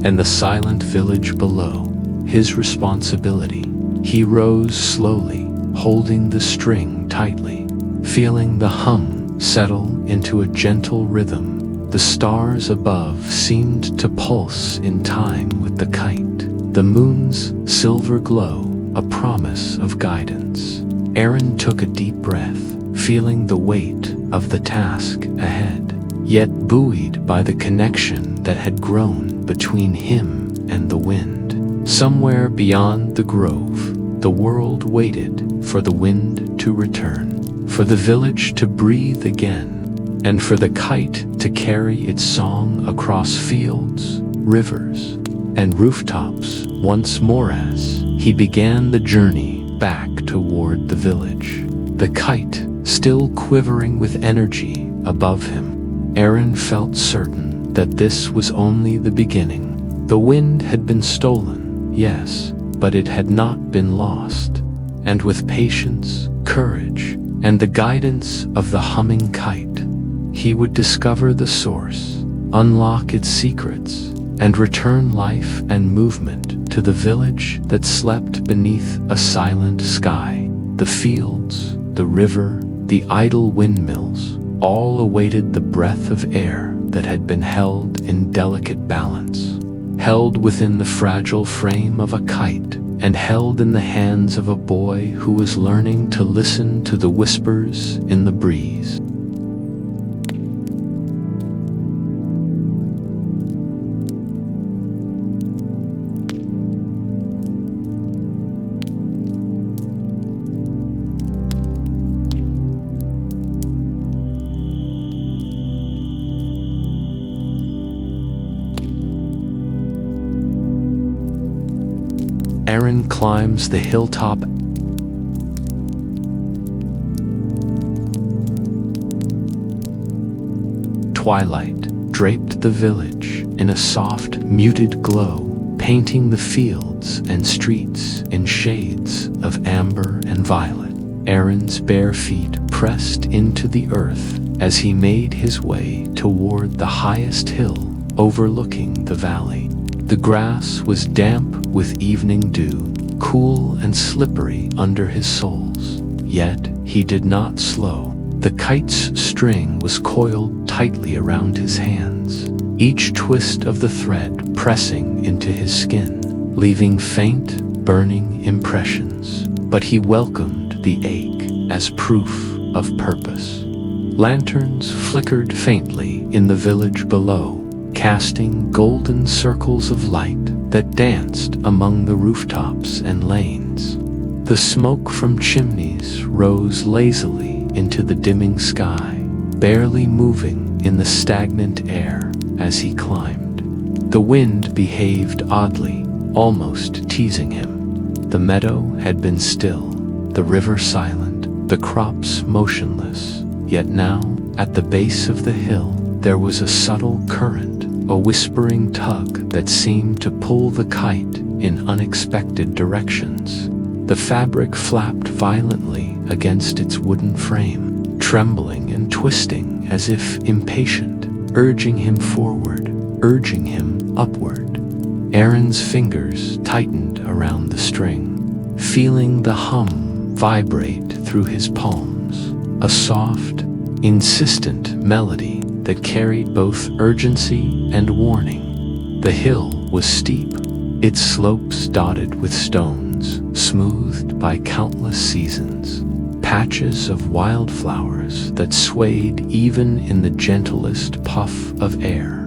and the silent village below his responsibility. He rose slowly, holding the string tightly, feeling the hum settle into a gentle rhythm. The stars above seemed to pulse in time with the kite, the moon's silver glow a promise of guidance. Arin took a deep breath, feeling the weight of the task ahead, yet buoyed by the connection that had grown between him and the wind. Somewhere beyond the grove, the world waited for the wind to return, for the village to breathe again, and for the kite to carry its song across fields, rivers, and rooftops once more as he began the journey back toward the village. The kite still quivering with energy above him, Arin felt certain that this was only the beginning. The wind had been stolen, yes, but it had not been lost. And with patience, courage, and the guidance of the humming kite, he would discover the source, unlock its secrets, and return life and movement to the village that slept beneath a silent sky. The fields, the river, the idle windmills, all awaited the breath of air that had been held in delicate balance, held within the fragile frame of a kite, and held in the hands of a boy who was learning to listen to the whispers in the breeze. Arin climbs the hilltop. Twilight draped the village in a soft, muted glow, painting the fields and streets in shades of amber and violet. Arin's bare feet pressed into the earth as he made his way toward the highest hill overlooking the valley. The grass was damp with evening dew, cool and slippery under his soles. Yet he did not slow. The kite's string was coiled tightly around his hands, each twist of the thread pressing into his skin, leaving faint, burning impressions. But he welcomed the ache as proof of purpose. Lanterns flickered faintly in the village below, casting golden circles of light that danced among the rooftops and lanes. The smoke from chimneys rose lazily into the dimming sky, barely moving in the stagnant air as he climbed. The wind behaved oddly, almost teasing him. The meadow had been still, the river silent, the crops motionless, yet now At the base of the hill, there was a subtle current, a whispering tug that seemed to pull the kite in unexpected directions. The fabric flapped violently against its wooden frame, trembling and twisting as if impatient, urging him forward, urging him upward. Arin's fingers tightened around the string, feeling the hum vibrate through his palms, a soft, insistent melody that carried both urgency and warning. The hill was steep, its slopes dotted with stones, smoothed by countless seasons, patches of wildflowers that swayed even in the gentlest puff of air,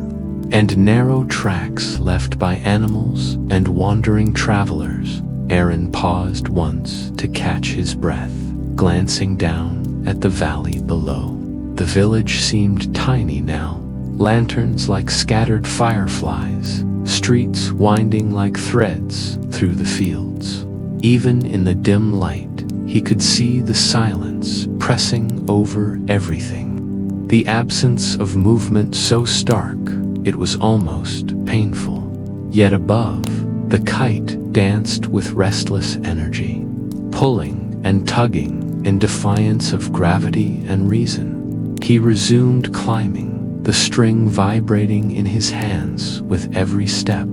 and narrow tracks left by animals and wandering travelers. Arin paused once to catch his breath, glancing down at the valley below. The village seemed tiny now, lanterns like scattered fireflies, streets winding like threads through the fields. Even in the dim light, he could see the silence pressing over everything. The absence of movement so stark, it was almost painful. Yet above, the kite danced with restless energy, pulling and tugging in defiance of gravity and reason. He resumed climbing, the string vibrating in his hands with every step.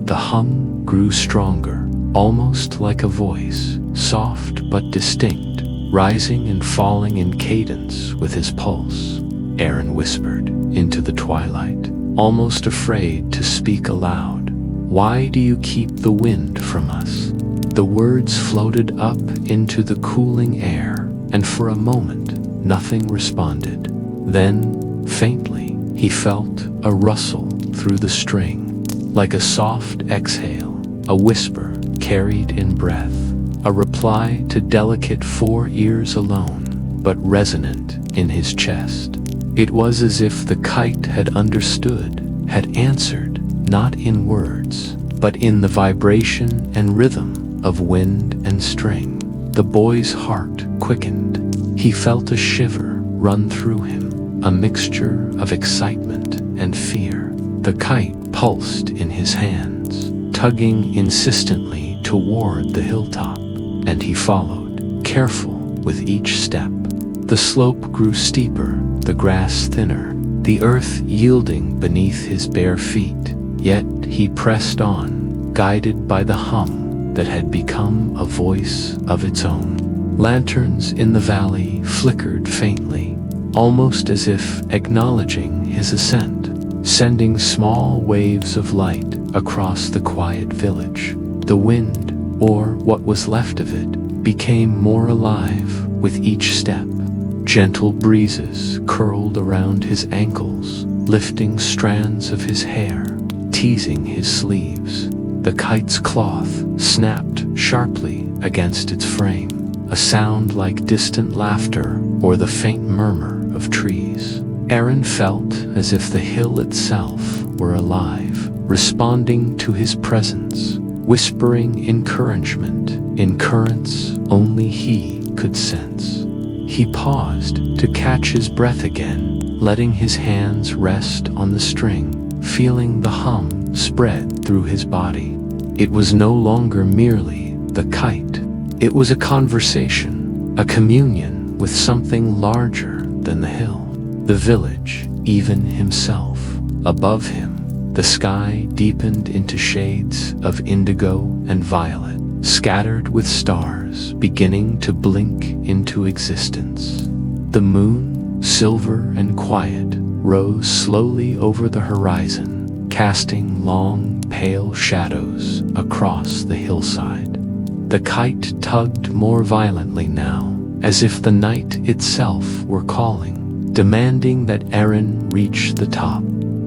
The hum grew stronger, almost like a voice, soft but distinct, rising and falling in cadence with his pulse. Arin whispered into the twilight, almost afraid to speak aloud. "Why do you keep the wind from us?" The words floated up into the cooling air, and for a moment, nothing responded. Then, faintly, he felt a rustle through the string, like a soft exhale, a whisper carried in breath, a reply to delicate 4 ears alone, but resonant in his chest. It was as if the kite had understood, had answered, not in words, but in the vibration and rhythm of wind and string. The boy's heart quickened. He felt a shiver run through him, a mixture of excitement and fear. The kite pulsed in his hands, tugging insistently toward the hilltop, and he followed, careful with each step. The slope grew steeper, the grass thinner, the earth yielding beneath his bare feet. Yet he pressed on, guided by the hum that had become a voice of its own. Lanterns in the valley flickered faintly, almost as if acknowledging his ascent, sending small waves of light across the quiet village. The wind, or what was left of it, became more alive with each step. Gentle breezes curled around his ankles, lifting strands of his hair, teasing his sleeves. The kite's cloth snapped sharply against its frame, a sound like distant laughter or the faint murmur of trees. Arin felt as if the hill itself were alive, responding to his presence, whispering encouragement in currents only he could sense. He paused to catch his breath again, letting his hands rest on the string, feeling the hum spread through his body. It was no longer merely the kite. It was a conversation, a communion with something larger than the hill, the village, even himself. Above him, the sky deepened into shades of indigo and violet, scattered with stars beginning to blink into existence. The moon, silver and quiet, rose slowly over the horizon, casting long, pale shadows across the hillside. The kite tugged more violently now, as if the night itself were calling, demanding that Arin reach the top.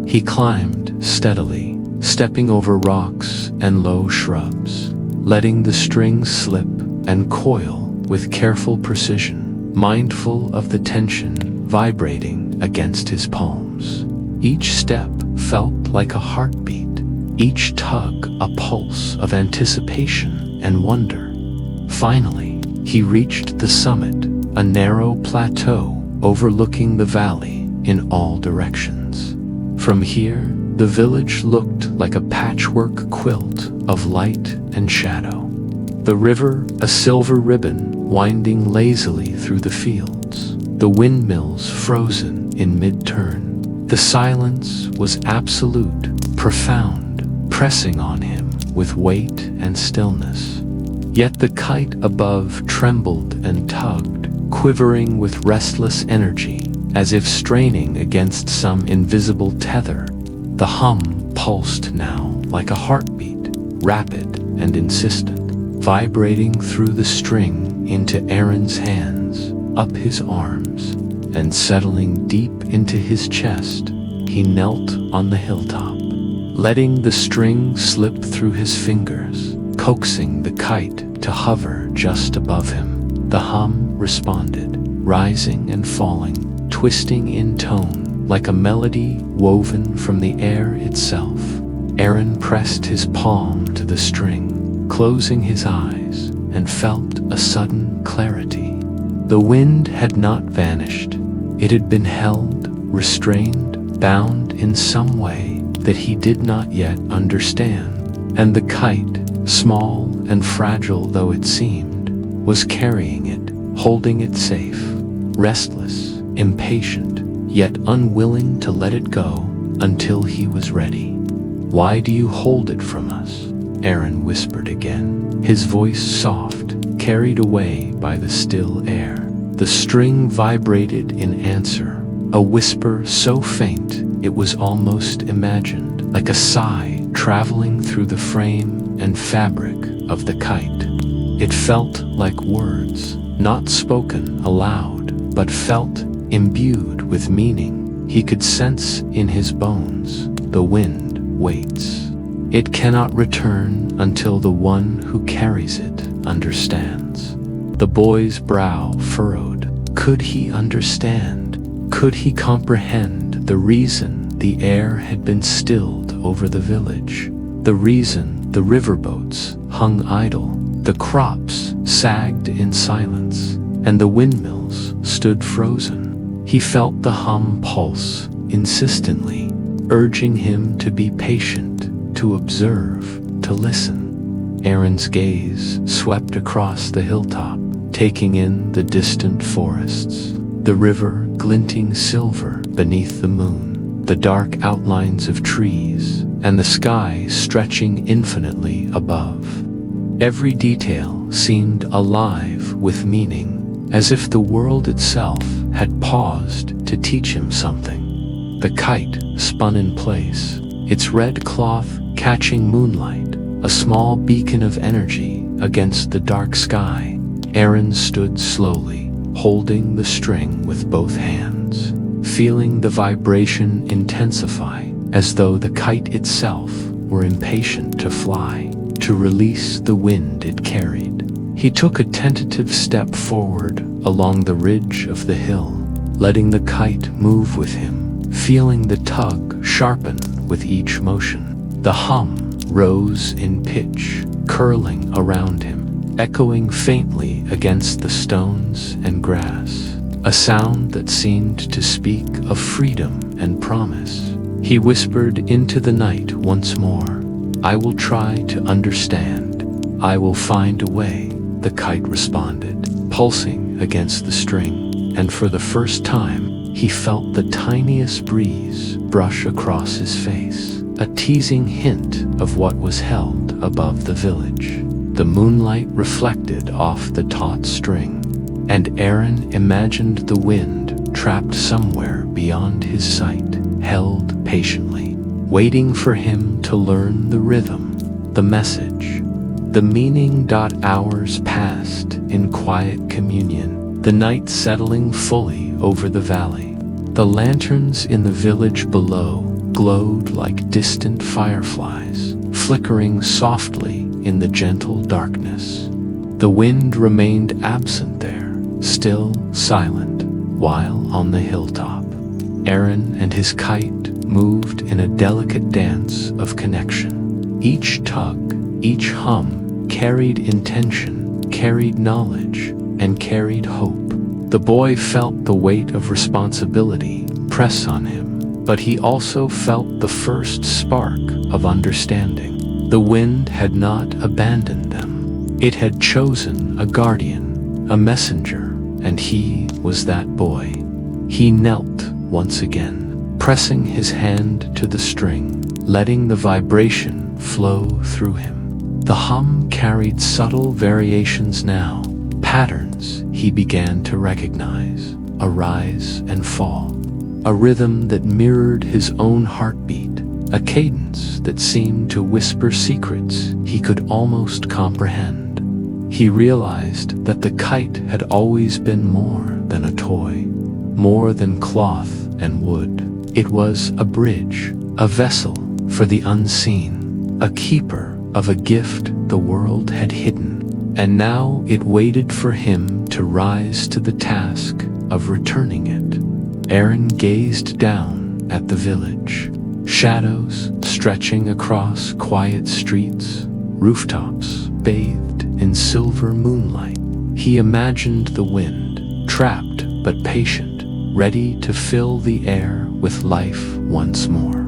He climbed steadily, stepping over rocks and low shrubs, letting the strings slip and coil with careful precision, mindful of the tension vibrating against his palms. Each step felt like a heartbeat, each tug a pulse of anticipation and wonder. Finally, he reached the summit, a narrow plateau overlooking the valley, in all directions. From here, the village looked like a patchwork quilt of light and shadow. The river, a silver ribbon, winding lazily through the fields. The windmills frozen in mid-turn. The silence was absolute, profound, pressing on him with weight and stillness. Yet the kite above trembled and tugged, quivering with restless energy, as if straining against some invisible tether. The hum pulsed now like a heartbeat, rapid and insistent, vibrating through the string into Arin's hands, up his arms, and settling deep into his chest. He knelt on the hilltop, letting the string slip through his fingers, coaxing the kite to hover just above him. The hum responded, rising and falling, twisting in tone like a melody woven from the air itself. Arin pressed his palm to the string, closing his eyes, and felt a sudden clarity. The wind had not vanished. It had been held, restrained, bound in some way that he did not yet understand. And the kite, small and fragile though it seemed, was carrying it, holding it safe, restless, impatient, yet unwilling to let it go until he was ready. "Why do you hold it from us?" Arin whispered again, his voice soft, carried away by the still air. The string vibrated in answer, a whisper so faint it was almost imagined, like a sigh traveling through the frame and fabric of the kite. It felt like words, not spoken aloud, but felt imbued with meaning. He could sense in his bones, the wind waits. It cannot return until the one who carries it understands. The boy's brow furrowed. Could he understand? Could he comprehend the reason the air had been stilled over the village? The reason the riverboats hung idle, the crops sagged in silence, and the windmills stood frozen. He felt the hum pulse insistently, urging him to be patient, to observe, to listen. Arin's gaze swept across the hilltop, taking in the distant forests, the river glinting silver beneath the moon, the dark outlines of trees, and the sky stretching infinitely above. Every detail seemed alive with meaning, as if the world itself had paused to teach him something. The kite spun in place, its red cloth catching moonlight, a small beacon of energy against the dark sky. Arin stood slowly, holding the string with both hands, feeling the vibration intensify, as though the kite itself were impatient to fly, to release the wind it carried. He took a tentative step forward along the ridge of the hill, letting the kite move with him, feeling the tug sharpen with each motion. The hum rose in pitch, curling around him, echoing faintly against the stones and grass, a sound that seemed to speak of freedom and promise. He whispered into the night once more, "I will try to understand. I will find a way," the kite responded, pulsing against the string, and for the first time, he felt the tiniest breeze brush across his face, a teasing hint of what was held above the village. The moonlight reflected off the taut string, and Arin imagined the wind trapped somewhere beyond his sight, held patiently, waiting for him to learn the rhythm, the message, the meaning. Hours passed in quiet communion, the night settling fully over the valley. The lanterns in the village below glowed like distant fireflies, flickering softly in the gentle darkness. The wind remained absent there, still silent, while on the hilltop, Arin and his kite moved in a delicate dance of connection. Each tug, each hum carried intention, carried knowledge, and carried hope. The boy felt the weight of responsibility press on him, but he also felt the first spark of understanding. The wind had not abandoned them. It had chosen a guardian, a messenger, and he was that boy. He knelt once again, pressing his hand to the string, letting the vibration flow through him. The hum carried subtle variations now, patterns he began to recognize, a rise and fall, a rhythm that mirrored his own heartbeat, a cadence that seemed to whisper secrets he could almost comprehend. He realized that the kite had always been more than a toy, more than cloth and wood. It was a bridge, a vessel for the unseen, a keeper of a gift the world had hidden, and now it waited for him to rise to the task of returning it. Arin gazed down at the village, shadows stretching across quiet streets, rooftops bathed in silver moonlight. He imagined the wind, trapped but patient, ready to fill the air with life once more.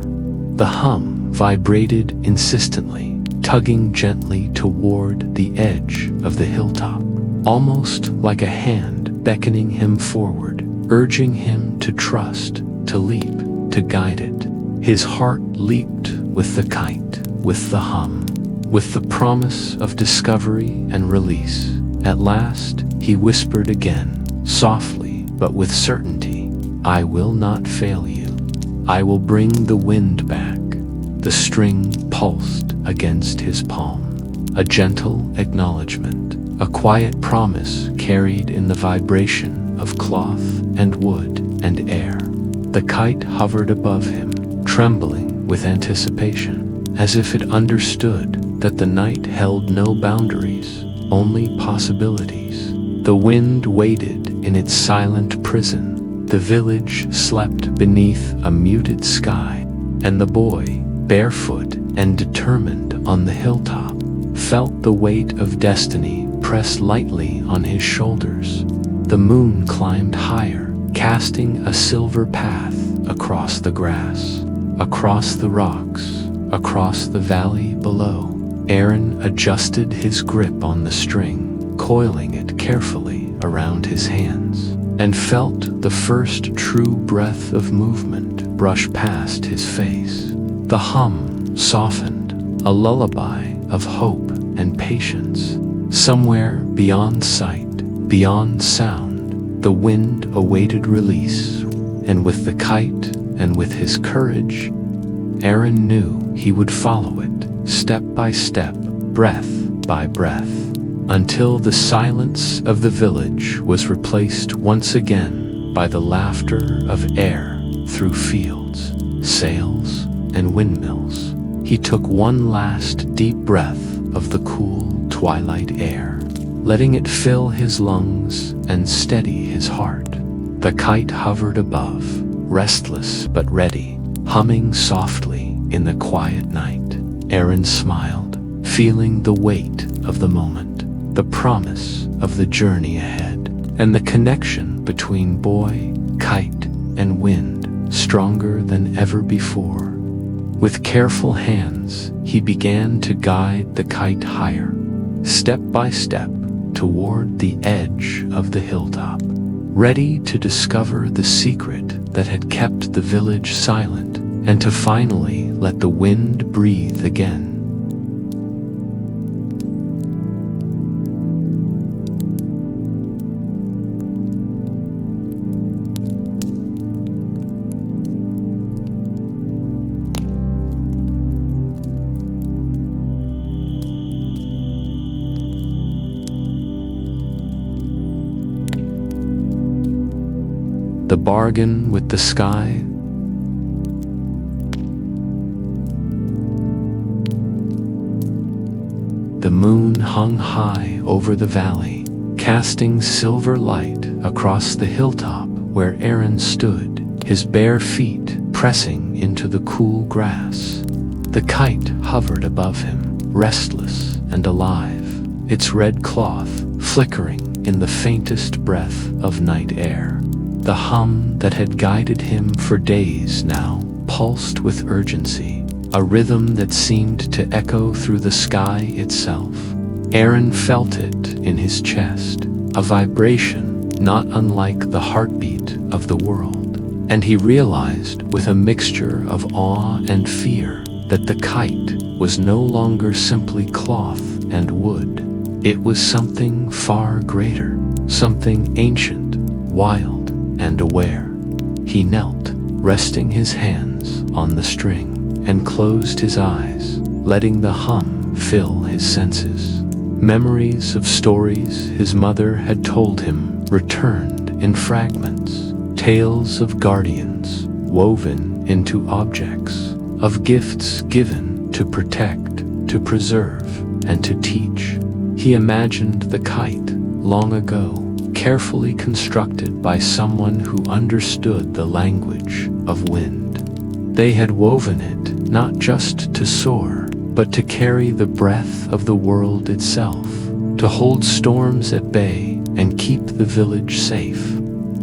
The hum vibrated insistently, tugging gently toward the edge of the hilltop, almost like a hand beckoning him forward, urging him to trust, to leap, to guide it. His heart leaped with the kite, with the hum, with the promise of discovery and release. At last, he whispered again, softly but with certainty, "I will not fail you. I will bring the wind back." The string pulsed against his palm, a gentle acknowledgement, a quiet promise carried in the vibration of cloth and wood and air. The kite hovered above him, trembling with anticipation, as if it understood that the night held no boundaries, only possibilities. The wind waited in its silent prison. The village slept beneath a muted sky, and the boy, barefoot and determined on the hilltop, felt the weight of destiny press lightly on his shoulders. The moon climbed higher, casting a silver path across the grass, across the rocks, across the valley below. Arin adjusted his grip on the string, coiling it carefully around his hands, and felt the first true breath of movement brush past his face. The hum softened, a lullaby of hope and patience. Somewhere beyond sight, beyond sound, the wind awaited release, and with the kite and with his courage, Arin knew he would follow it, step by step, breath by breath, until the silence of the village was replaced once again by the laughter of air through fields, sails, and windmills. He took one last deep breath of the cool twilight air, letting it fill his lungs and steady his heart. The kite hovered above, restless but ready, humming softly in the quiet night. Arin smiled, feeling the weight of the moment, the promise of the journey ahead, and the connection between boy, kite, and wind stronger than ever before. With careful hands, he began to guide the kite higher, step by step, toward the edge of the hilltop, ready to discover the secret that had kept the village silent, and to finally let the wind breathe again. The bargain with the sky. The moon hung high over the valley, casting silver light across the hilltop where Arin stood, his bare feet pressing into the cool grass. The kite hovered above him, restless and alive, its red cloth flickering in the faintest breath of night air. The hum that had guided him for days now pulsed with urgency, a rhythm that seemed to echo through the sky itself. Arin felt it in his chest, a vibration not unlike the heartbeat of the world, and he realized with a mixture of awe and fear that the kite was no longer simply cloth and wood. It was something far greater, something ancient, wild, and aware. He knelt, resting his hands on the string, and closed his eyes, letting the hum fill his senses. Memories of stories his mother had told him returned in fragments, tales of guardians woven into objects, of gifts given to protect, to preserve, and to teach. He imagined the kite, long ago, carefully constructed by someone who understood the language of wind. They had woven it not just to soar, but to carry the breath of the world itself, to hold storms at bay and keep the village safe.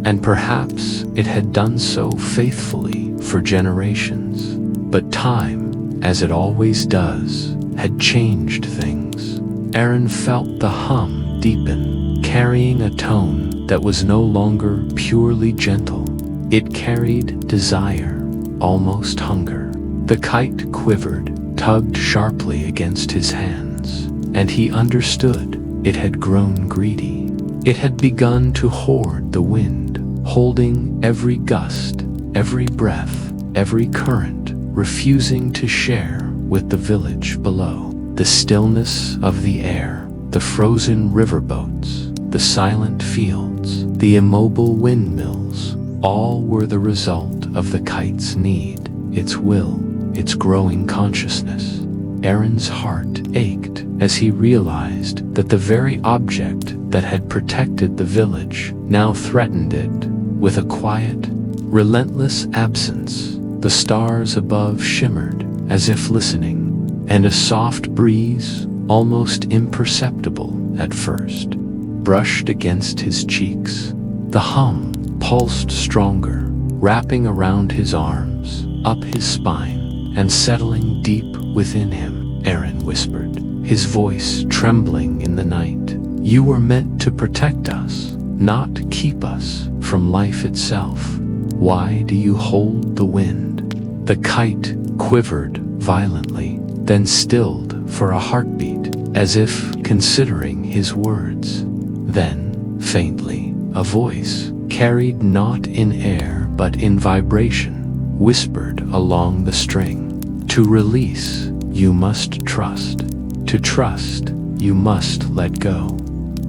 And perhaps it had done so faithfully for generations. But time, as it always does, had changed things. Arin felt the hum deepen, carrying a tone that was no longer purely gentle. It carried desire, almost hunger. The kite quivered, tugged sharply against his hands, and he understood it had grown greedy. It had begun to hoard the wind, holding every gust, every breath, every current, refusing to share with the village below. The stillness of the air, the frozen riverboats, the silent fields, the immobile windmills, all were the result of the kite's need, its will, its growing consciousness. Arin's heart ached as he realized that the very object that had protected the village now threatened it with a quiet, relentless absence. The stars above shimmered as if listening, and a soft breeze, almost imperceptible at first, brushed against his cheeks. The hum pulsed stronger, wrapping around his arms, up his spine, and settling deep within him. Arin whispered, his voice trembling in the night. You were meant to protect us, not keep us from life itself. Why do you hold the wind? The kite quivered violently, then stilled for a heartbeat, as if considering his words. Then, faintly, a voice, carried not in air but in vibration, whispered along the string. To release, you must trust. To trust, you must let go.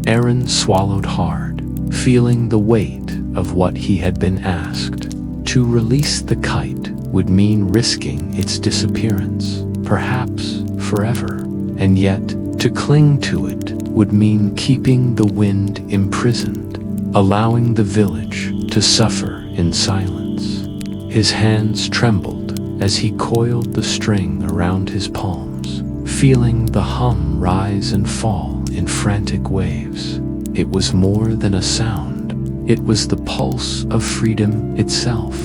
Arin swallowed hard, feeling the weight of what he had been asked. To release the kite would mean risking its disappearance, perhaps forever. And yet, to cling to it would mean keeping the wind imprisoned, allowing the village to suffer in silence. His hands trembled as he coiled the string around his palms, feeling the hum rise and fall in frantic waves. It was more than a sound. It was the pulse of freedom itself,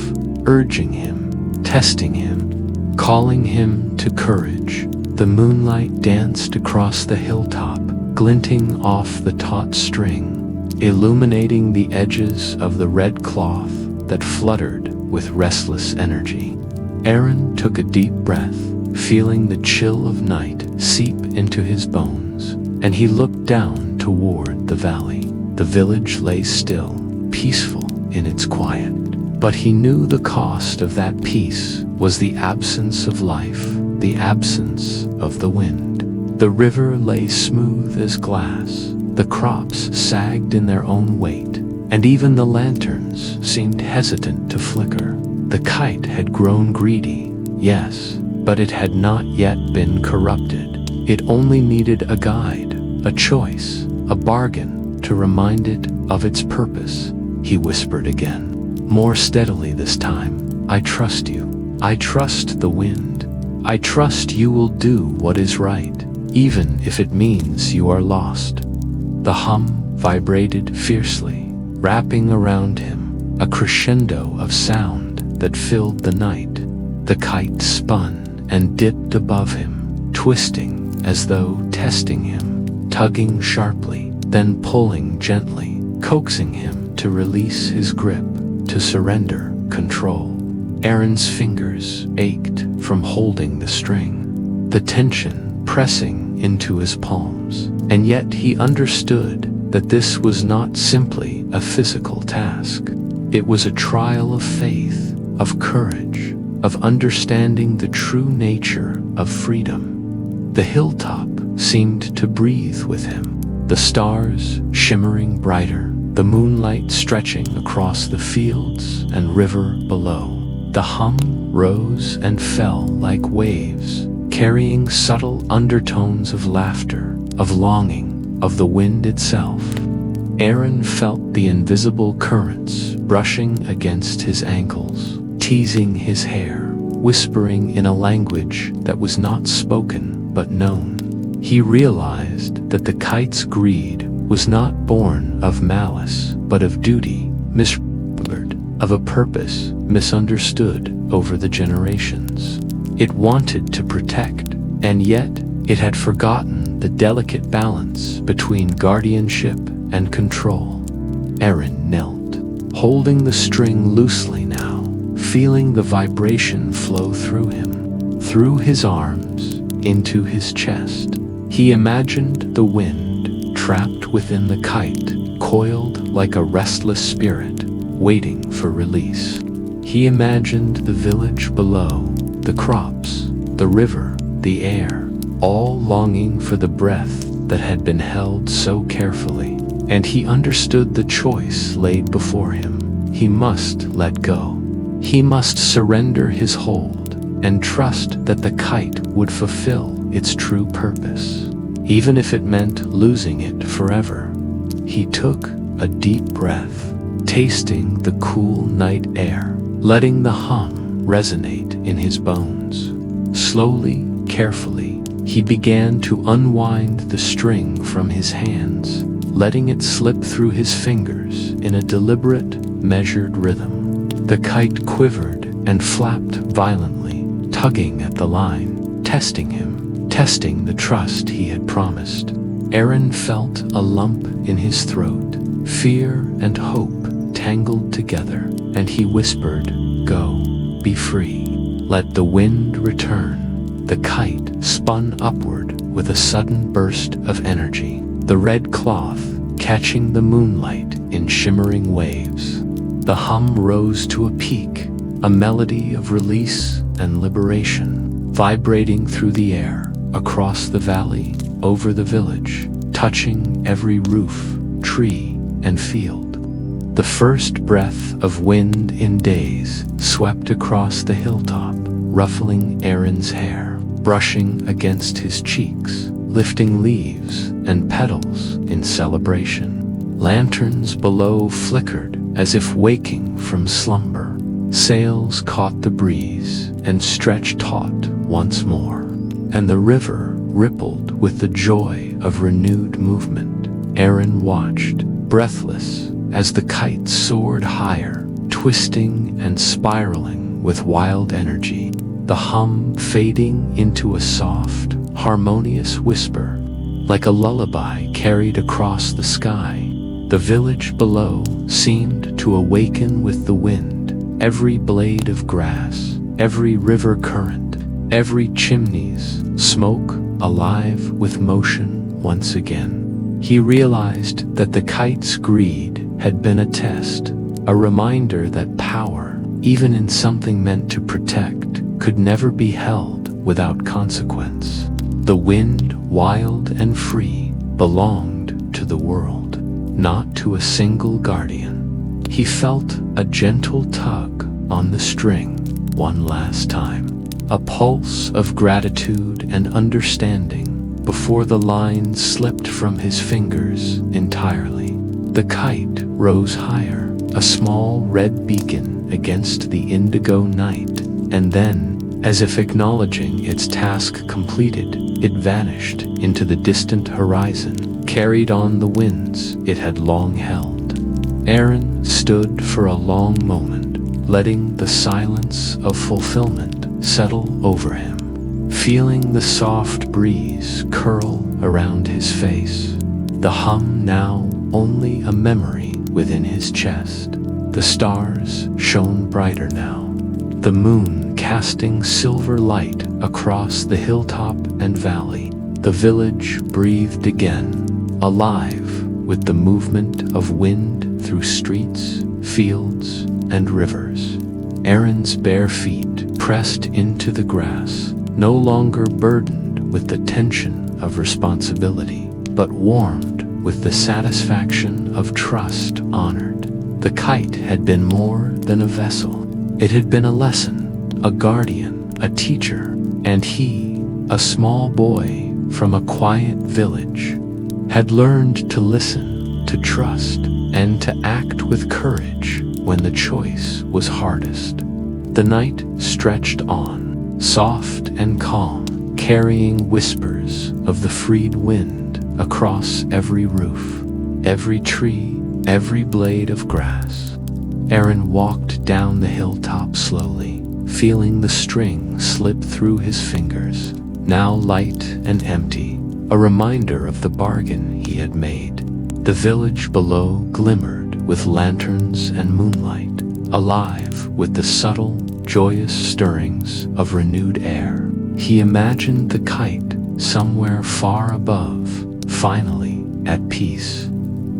urging him, testing him, calling him to courage. The moonlight danced across the hilltop, glinting off the taut string, illuminating the edges of the red cloth that fluttered with restless energy. Arin took a deep breath, feeling the chill of night seep into his bones, and he looked down toward the valley. The village lay still, peaceful in its quiet, but he knew the cost of that peace was the absence of life, the absence of the wind. The river lay smooth as glass, the crops sagged in their own weight, and even the lanterns seemed hesitant to flicker. The kite had grown greedy, yes, but it had not yet been corrupted. It only needed a guide, a choice, a bargain to remind it of its purpose. He whispered again, more steadily this time. I trust you. I trust the wind. I trust you will do what is right, even if it means you are lost. The hum vibrated fiercely, wrapping around him, a crescendo of sound that filled the night. The kite spun and dipped above him, twisting as though testing him, tugging sharply, then pulling gently, coaxing him to release his grip, to surrender control. Arin's fingers ached from holding the string, the tension pressing into his palms, and yet he understood that this was not simply a physical task. It was a trial of faith, of courage, of understanding the true nature of freedom. The hilltop seemed to breathe with him, the stars shimmering brighter, the moonlight stretching across the fields and river below. The hum rose and fell like waves, carrying subtle undertones of laughter, of longing, of the wind itself. Arin felt the invisible currents brushing against his ankles, teasing his hair, whispering in a language that was not spoken but known. He realized that the kite's greed was not born of malice, but of duty, misremembered, of a purpose misunderstood over the generations. It wanted to protect, and yet it had forgotten the delicate balance between guardianship and control. Arin knelt, holding the string loosely now, feeling the vibration flow through him, through his arms, into his chest. He imagined the wind, trapped within the kite, coiled like a restless spirit, waiting for release. He imagined the village below, the crops, the river, the air, all longing for the breath that had been held so carefully. And he understood the choice laid before him. He must let go. He must surrender his hold and trust that the kite would fulfill its true purpose, even if it meant losing it forever. He took a deep breath, tasting the cool night air, letting the hum resonate in his bones. Slowly, carefully, he began to unwind the string from his hands, letting it slip through his fingers in a deliberate, measured rhythm. The kite quivered and flapped violently, tugging at the line, testing him, testing the trust he had promised. Arin felt a lump in his throat, fear and hope tangled together, and he whispered, "Go, be free. Let the wind return." The kite spun upward with a sudden burst of energy, the red cloth catching the moonlight in shimmering waves. The hum rose to a peak, a melody of release and liberation, vibrating through the air, across the valley, over the village, touching every roof, tree, and field. The first breath of wind in days swept across the hilltop, ruffling Arin's hair, brushing against his cheeks, lifting leaves and petals in celebration. Lanterns below flickered as if waking from slumber. Sails caught the breeze and stretched taut once more, and the river rippled with the joy of renewed movement. Arin watched, breathless, as the kite soared higher, twisting and spiraling with wild energy, the hum fading into a soft, harmonious whisper, like a lullaby carried across the sky. The village below seemed to awaken with the wind, every blade of grass, every river current, every chimney's smoke alive with motion once again. He realized that the kite's greed had been a test, a reminder that power, even in something meant to protect, could never be held without consequence. The wind, wild and free, belonged to the world, not to a single guardian. He felt a gentle tug on the string one last time, a pulse of gratitude and understanding before the line slipped from his fingers entirely. The kite rose higher, a small red beacon against the indigo night, and then, as if acknowledging its task completed, it vanished into the distant horizon, carried on the winds it had long held. Arin stood for a long moment, letting the silence of fulfillment settle over him, feeling the soft breeze curl around his face, the hum now only a memory within his chest. The stars shone brighter now, the moon casting silver light across the hilltop and valley. The village breathed again, alive with the movement of wind through streets, fields, and rivers. Arin's bare feet pressed into the grass, no longer burdened with the tension of responsibility, but warmed with the satisfaction of trust honored. The kite had been more than a vessel. It had been a lesson, a guardian, a teacher, and he, a small boy from a quiet village, had learned to listen, to trust, and to act with courage when the choice was hardest. The night stretched on, soft and calm, carrying whispers of the freed wind across every roof, every tree, every blade of grass. Arin walked down the hilltop slowly, feeling the string slip through his fingers, now light and empty, a reminder of the bargain he had made. The village below glimmered with lanterns and moonlight, alive with the subtle, joyous stirrings of renewed air. He imagined the kite somewhere far above, finally at peace,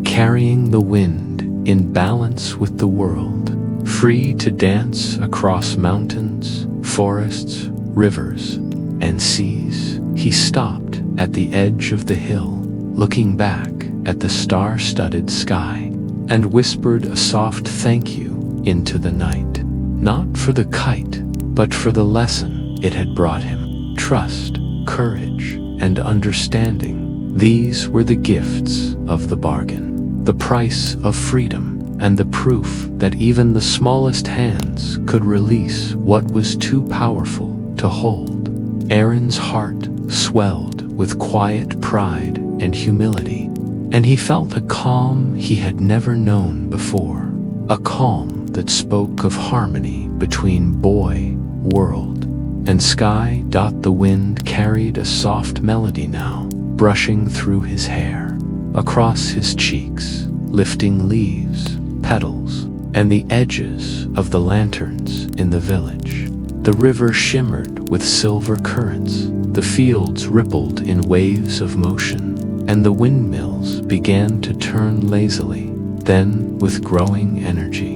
carrying the wind in balance with the world, free to dance across mountains, forests, rivers, and seas. He stopped at the edge of the hill, looking back at the star-studded sky, and whispered a soft thank you into the night, not for the kite, but for the lesson it had brought him. Trust, courage, and understanding. These were the gifts of the bargain, the price of freedom, and the proof that even the smallest hands could release what was too powerful to hold. Arin's heart swelled with quiet pride and humility, and he felt a calm he had never known before, a calm that spoke of harmony between boy, world, and sky. The wind carried a soft melody now, brushing through his hair, across his cheeks, lifting leaves, petals, and the edges of the lanterns in the village. The river shimmered with silver currents, the fields rippled in waves of motion, and the windmills began to turn lazily. Then, with growing energy,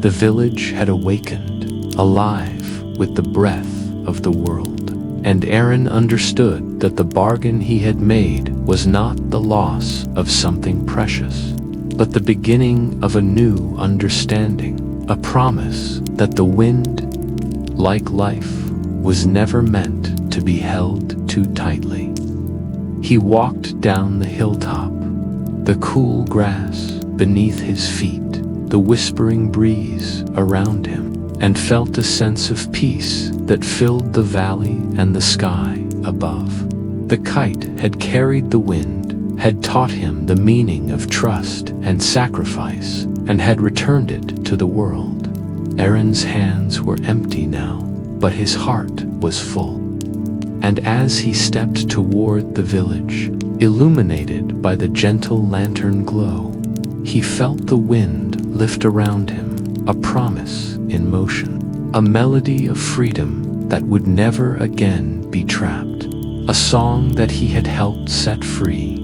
the village had awakened, alive with the breath of the world. And Arin understood that the bargain he had made was not the loss of something precious, but the beginning of a new understanding, a promise that the wind, like life, was never meant to be held too tightly. He walked down the hilltop, the cool grass beneath his feet, the whispering breeze around him, and felt a sense of peace that filled the valley and the sky above. The kite had carried the wind, had taught him the meaning of trust and sacrifice, and had returned it to the world. Arin's hands were empty now, but his heart was full. And as he stepped toward the village, illuminated by the gentle lantern glow, he felt the wind lift around him, a promise in motion, a melody of freedom that would never again be trapped, a song that he had helped set free.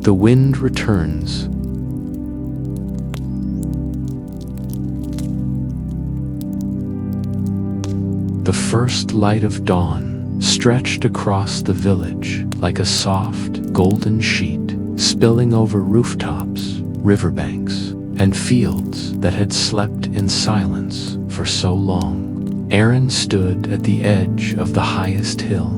The wind returns. The first light of dawn stretched across the village like a soft, golden sheet, spilling over rooftops, riverbanks, and fields that had slept in silence for so long. Arin stood at the edge of the highest hill,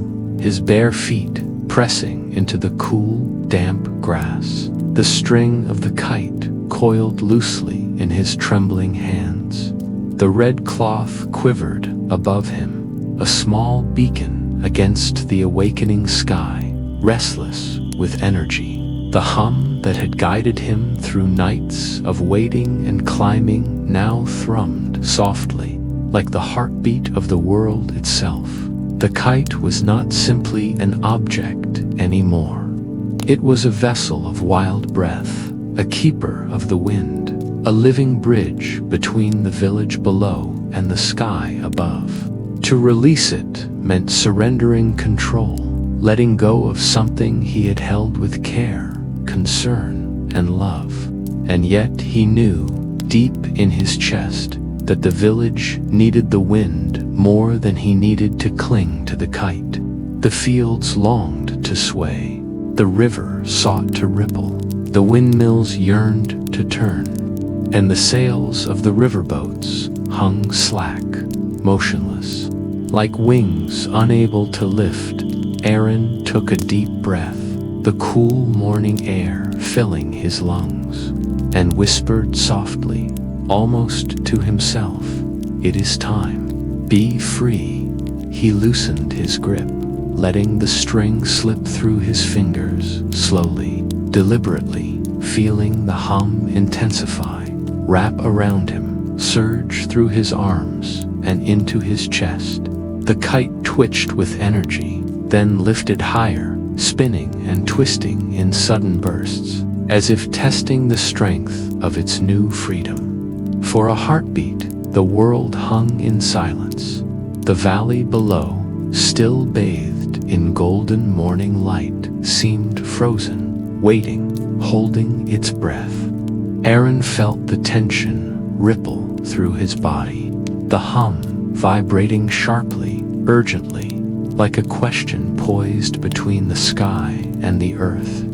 his bare feet pressing into the cool, damp grass. The string of the kite coiled loosely in his trembling hands. The red cloth quivered above him, a small beacon against the awakening sky, restless with energy. The hum that had guided him through nights of waiting and climbing now thrummed softly, like the heartbeat of the world itself. The kite was not simply an object anymore. It was a vessel of wild breath, a keeper of the wind, a living bridge between the village below and the sky above. To release it meant surrendering control, letting go of something he had held with care, concern, and love. And yet he knew, deep in his chest, that the village needed the wind more than he needed to cling to the kite. The fields longed to sway, the river sought to ripple, the windmills yearned to turn, and the sails of the riverboats hung slack, motionless. Like wings unable to lift, Arin took a deep breath, the cool morning air filling his lungs, and whispered softly, almost to himself, "It is time. Be free." He loosened his grip, letting the string slip through his fingers, slowly, deliberately, feeling the hum intensify, wrap around him, surge through his arms, and into his chest. The kite twitched with energy, then lifted higher, spinning and twisting in sudden bursts, as if testing the strength of its new freedom. For a heartbeat, the world hung in silence. The valley below, still bathed in golden morning light, seemed frozen, waiting, holding its breath. Arin felt the tension ripple through his body, the hum vibrating sharply, urgently, like a question poised between the sky and the earth.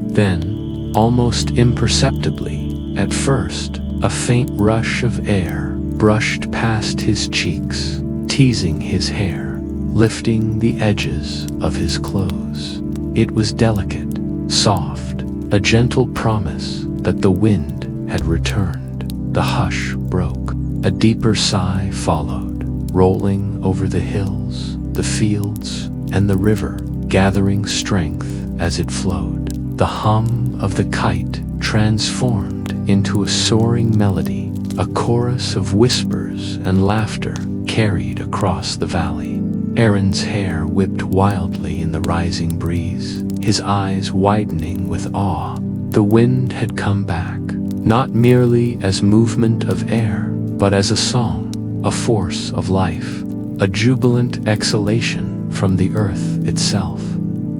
Then, almost imperceptibly, at first, a faint rush of air brushed past his cheeks, teasing his hair, lifting the edges of his clothes. It was delicate, soft, a gentle promise that the wind had returned. The hush broke. A deeper sigh followed, rolling over the hills, the fields, and the river, gathering strength as it flowed. The hum of the kite transformed into a soaring melody, a chorus of whispers and laughter carried across the valley. Arin's hair whipped wildly in the rising breeze, his eyes widening with awe. The wind had come back, not merely as movement of air, but as a song, a force of life, a jubilant exhalation from the earth itself.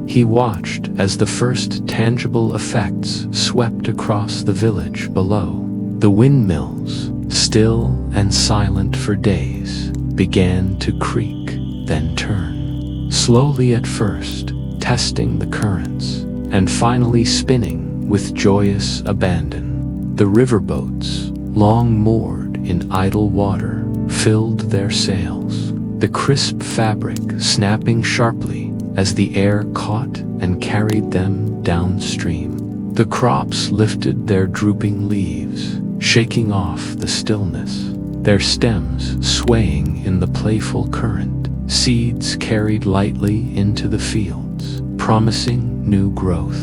He watched as the first tangible effects swept across the village below. The windmills, still and silent for days, began to creak, then turn. Slowly at first, testing the currents, and finally spinning with joyous abandon. The riverboats, long moored in idle water, filled their sails, the crisp fabric snapping sharply as the air caught and carried them downstream. The crops lifted their drooping leaves, shaking off the stillness, their stems swaying in the playful current. Seeds carried lightly into the fields, promising new growth.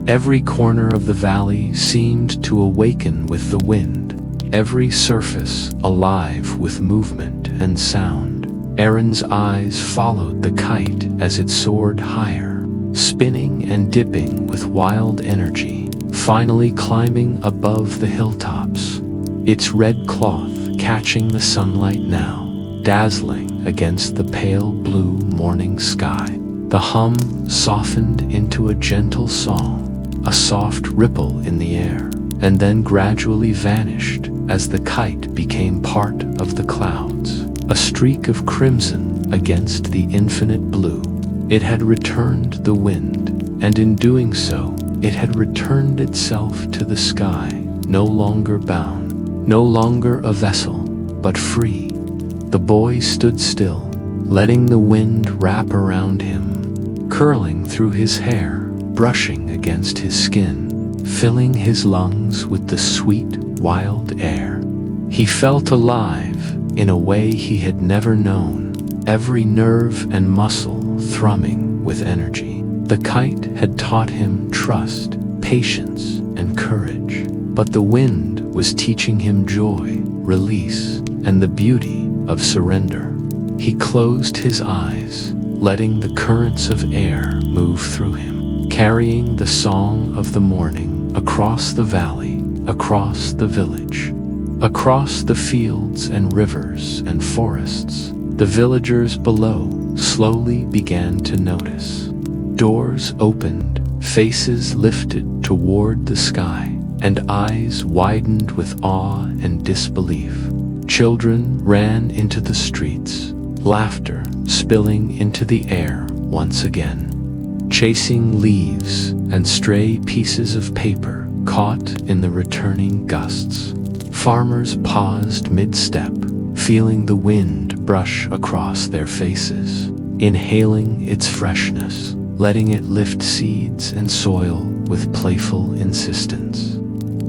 Every corner of the valley seemed to awaken with the wind, every surface alive with movement and sound. Arin's eyes followed the kite as it soared higher, spinning and dipping with wild energy, finally climbing above the hilltops, its red cloth catching the sunlight now, dazzling against the pale blue morning sky. The hum softened into a gentle song, a soft ripple in the air, and then gradually vanished as the kite became part of the clouds, a streak of crimson against the infinite blue. It had returned the wind, and in doing so, it had returned itself to the sky, no longer bound, no longer a vessel, but free. The boy stood still, letting the wind wrap around him, curling through his hair, brushing against his skin, filling his lungs with the sweet, wild air. He felt alive in a way he had never known, every nerve and muscle thrumming with energy. The kite had taught him trust, patience, and courage, but the wind was teaching him joy, release, and the beauty of surrender. He closed his eyes, letting the currents of air move through him, carrying the song of the morning across the valley, across the village, across the fields and rivers and forests. The villagers below slowly began to notice. Doors opened, faces lifted toward the sky, and eyes widened with awe and disbelief. Children ran into the streets, laughter spilling into the air once again, chasing leaves and stray pieces of paper caught in the returning gusts. Farmers paused mid-step, feeling the wind brush across their faces, inhaling its freshness, letting it lift seeds and soil with playful insistence.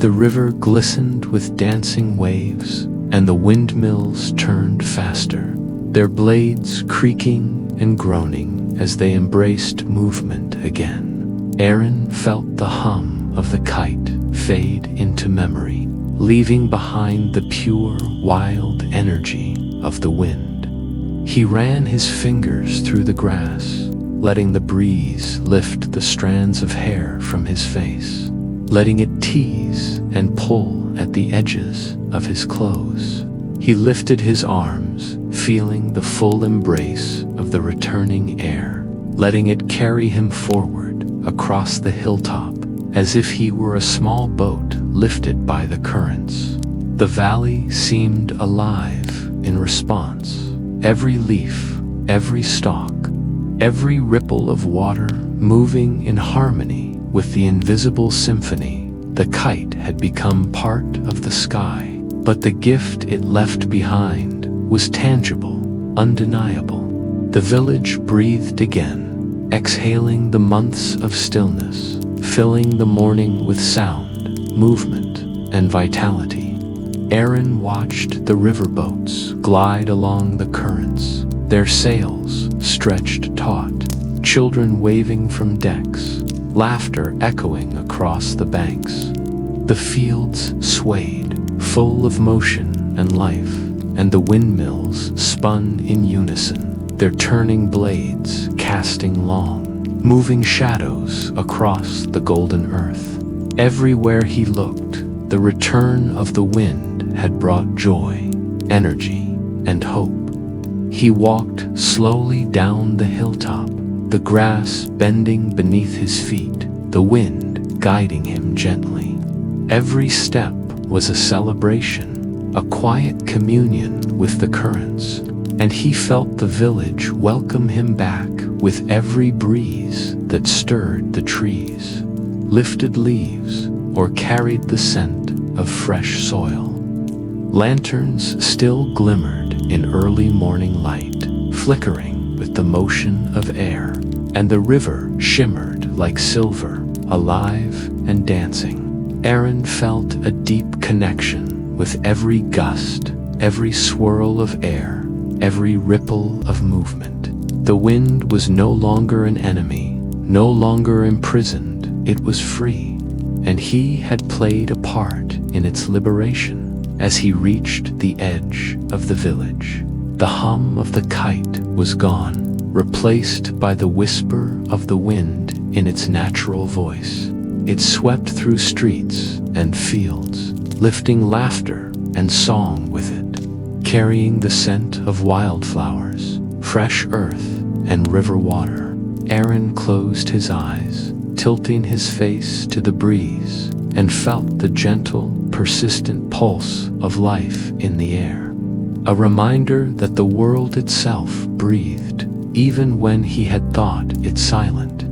The river glistened with dancing waves, and the windmills turned faster, their blades creaking and groaning as they embraced movement again. Arin felt the hum of the kite fade into memory, leaving behind the pure, wild energy of the wind. He ran his fingers through the grass, letting the breeze lift the strands of hair from his face, letting it tease and pull at the edges of his clothes. He lifted his arms, feeling the full embrace of the returning air, letting it carry him forward across the hilltop as if he were a small boat lifted by the currents. The valley seemed alive in response. Every leaf, every stalk, every ripple of water moving in harmony with the invisible symphony. The kite had become part of the sky, but the gift it left behind was tangible, undeniable. The village breathed again, exhaling the months of stillness, filling the morning with sound, movement, and vitality. Arin watched the riverboats glide along the currents, their sails stretched taut, children waving from decks, laughter echoing across the banks. The fields swayed, full of motion and life, and the windmills spun in unison, their turning blades casting long, moving shadows across the golden earth. Everywhere he looked, the return of the wind had brought joy, energy, and hope. He walked slowly down the hilltop, the grass bending beneath his feet, the wind guiding him gently. Every step was a celebration, a quiet communion with the currents, and he felt the village welcome him back with every breeze that stirred the trees, lifted leaves, or carried the scent of fresh soil. Lanterns still glimmered in early morning light, flickering with the motion of air, and the river shimmered like silver, alive and dancing. Arin felt a deep connection with every gust, every swirl of air, every ripple of movement. The wind was no longer an enemy, no longer imprisoned, it was free, and he had played a part in its liberation. As he reached the edge of the village, the hum of the kite was gone, replaced by the whisper of the wind in its natural voice. It swept through streets and fields, lifting laughter and song with it, carrying the scent of wildflowers, fresh earth, and river water. Arin closed his eyes, tilting his face to the breeze, and felt the gentle, persistent pulse of life in the air. A reminder that the world itself breathed, even when he had thought it silent.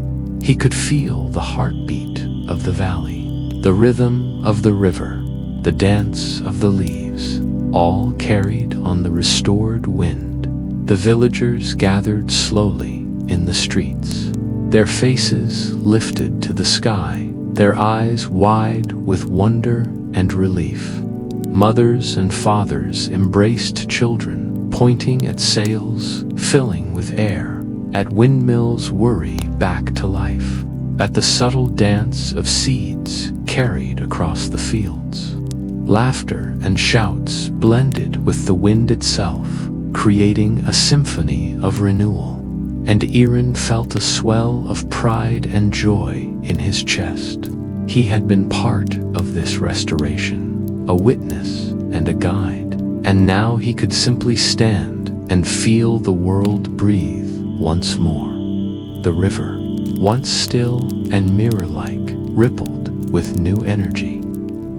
He could feel the heartbeat of the valley, the rhythm of the river, the dance of the leaves, all carried on the restored wind. The villagers gathered slowly in the streets, their faces lifted to the sky, their eyes wide with wonder and relief. Mothers and fathers embraced children, pointing at sails filling with air, at windmills whirring back to life, at the subtle dance of seeds carried across the fields. Laughter and shouts blended with the wind itself, creating a symphony of renewal. And Arin felt a swell of pride and joy in his chest. He had been part of this restoration, a witness and a guide, and now he could simply stand and feel the world breathe once more. The river, once still and mirror-like, rippled with new energy.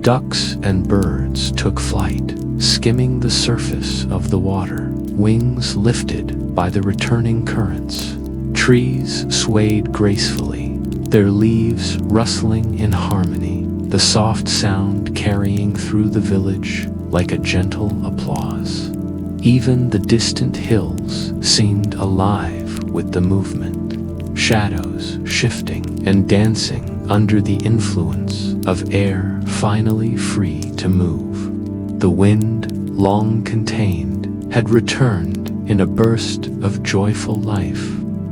Ducks and birds took flight, skimming the surface of the water, wings lifted by the returning currents. Trees swayed gracefully, their leaves rustling in harmony, the soft sound carrying through the village like a gentle applause. Even the distant hills seemed alive with the movement, shadows shifting and dancing under the influence of air finally free to move. The wind, long contained, had returned in a burst of joyful life,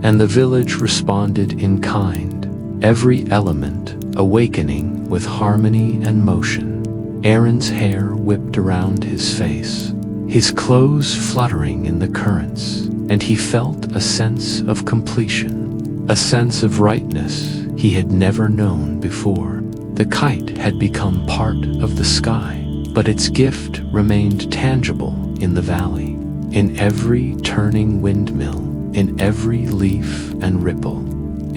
and the village responded in kind, every element awakening with harmony and motion. Arin's hair whipped around his face, his clothes fluttering in the currents, and he felt a sense of completion, a sense of rightness he had never known before. The kite had become part of the sky, but its gift remained tangible in the valley, in every turning windmill, in every leaf and ripple,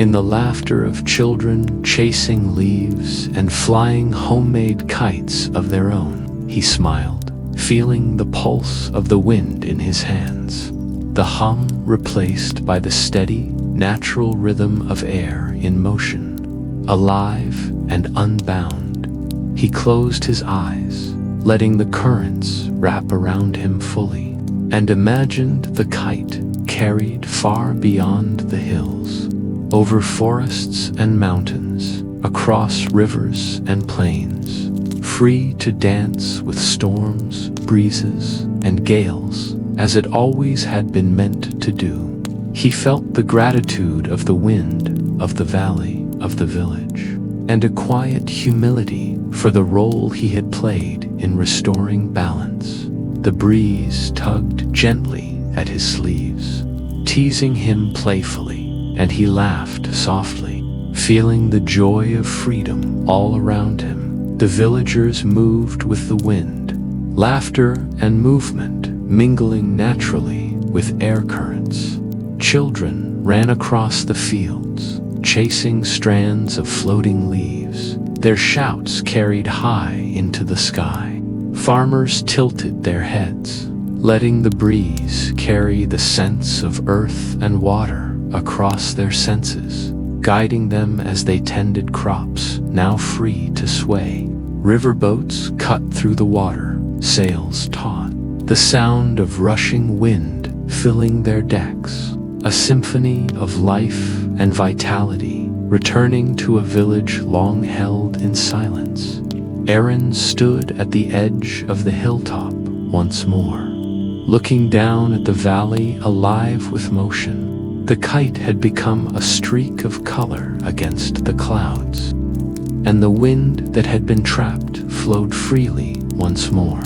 in the laughter of children chasing leaves and flying homemade kites of their own. He smiled, feeling the pulse of the wind in his hands, the hum replaced by the steady, natural rhythm of air in motion, alive and unbound. He closed his eyes, letting the currents wrap around him fully, and imagined the kite carried far beyond the hills, over forests and mountains, across rivers and plains, free to dance with storms, breezes, and gales, as it always had been meant to do. He felt the gratitude of the wind, of the valley, of the village, and a quiet humility for the role he had played in restoring balance. The breeze tugged gently at his sleeves, teasing him playfully, and he laughed softly, feeling the joy of freedom all around him. The villagers moved with the wind, laughter and movement mingling naturally with air currents. Children ran across the fields, chasing strands of floating leaves, their shouts carried high into the sky. Farmers tilted their heads, letting the breeze carry the scents of earth and water across their senses, guiding them as they tended crops now free to sway. Riverboats cut through the water, sails taut, the sound of rushing wind filling their decks, a symphony of life and vitality, returning to a village long held in silence. Arin stood at the edge of the hilltop once more, looking down at the valley alive with motion. The kite had become a streak of color against the clouds, and the wind that had been trapped flowed freely once more,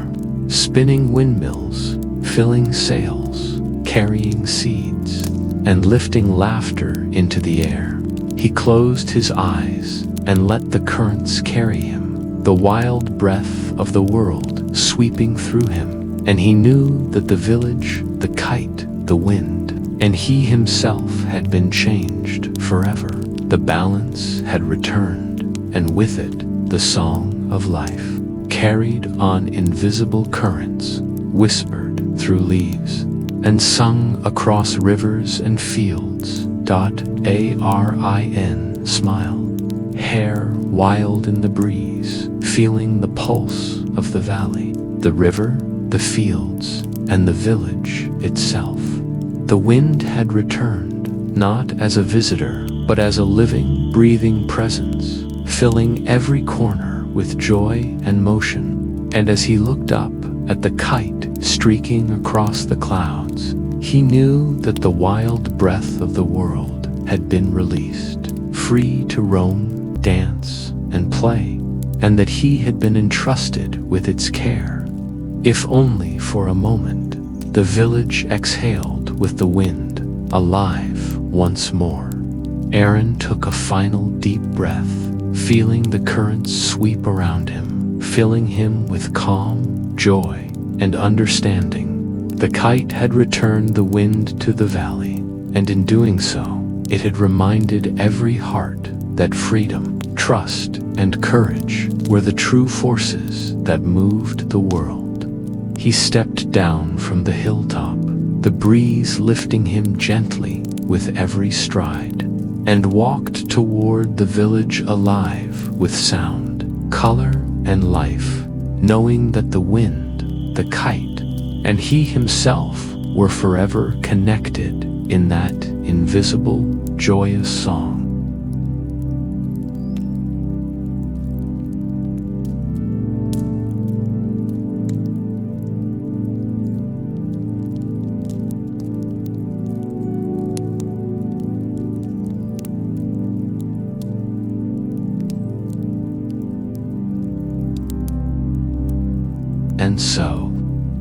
spinning windmills, filling sails, carrying seeds, and lifting laughter into the air. He closed his eyes and let the currents carry him, the wild breath of the world sweeping through him, and he knew that the village, the kite, the wind, and he himself had been changed forever. The balance had returned, and with it, the song of life, carried on invisible currents, whispered through leaves, and sung across rivers and fields. Arin smiled, hair wild in the breeze, feeling the pulse of the valley, the river, the fields, and the village itself. The wind had returned, not as a visitor, but as a living, breathing presence, filling every corner with joy and motion. And as he looked up at the kite streaking across the clouds, he knew that the wild breath of the world had been released, free to roam, dance, and play, and that he had been entrusted with its care. If only for a moment, the village exhaled with the wind, alive once more. Arin took a final deep breath, feeling the currents sweep around him, filling him with calm, joy, and understanding. The kite had returned the wind to the valley, and in doing so, it had reminded every heart that freedom, trust, and courage were the true forces that moved the world. He stepped down from the hilltop, the breeze lifting him gently with every stride, and walked toward the village alive with sound, color, and life, knowing that the wind, the kite, and he himself were forever connected in that invisible, joyous song. And so,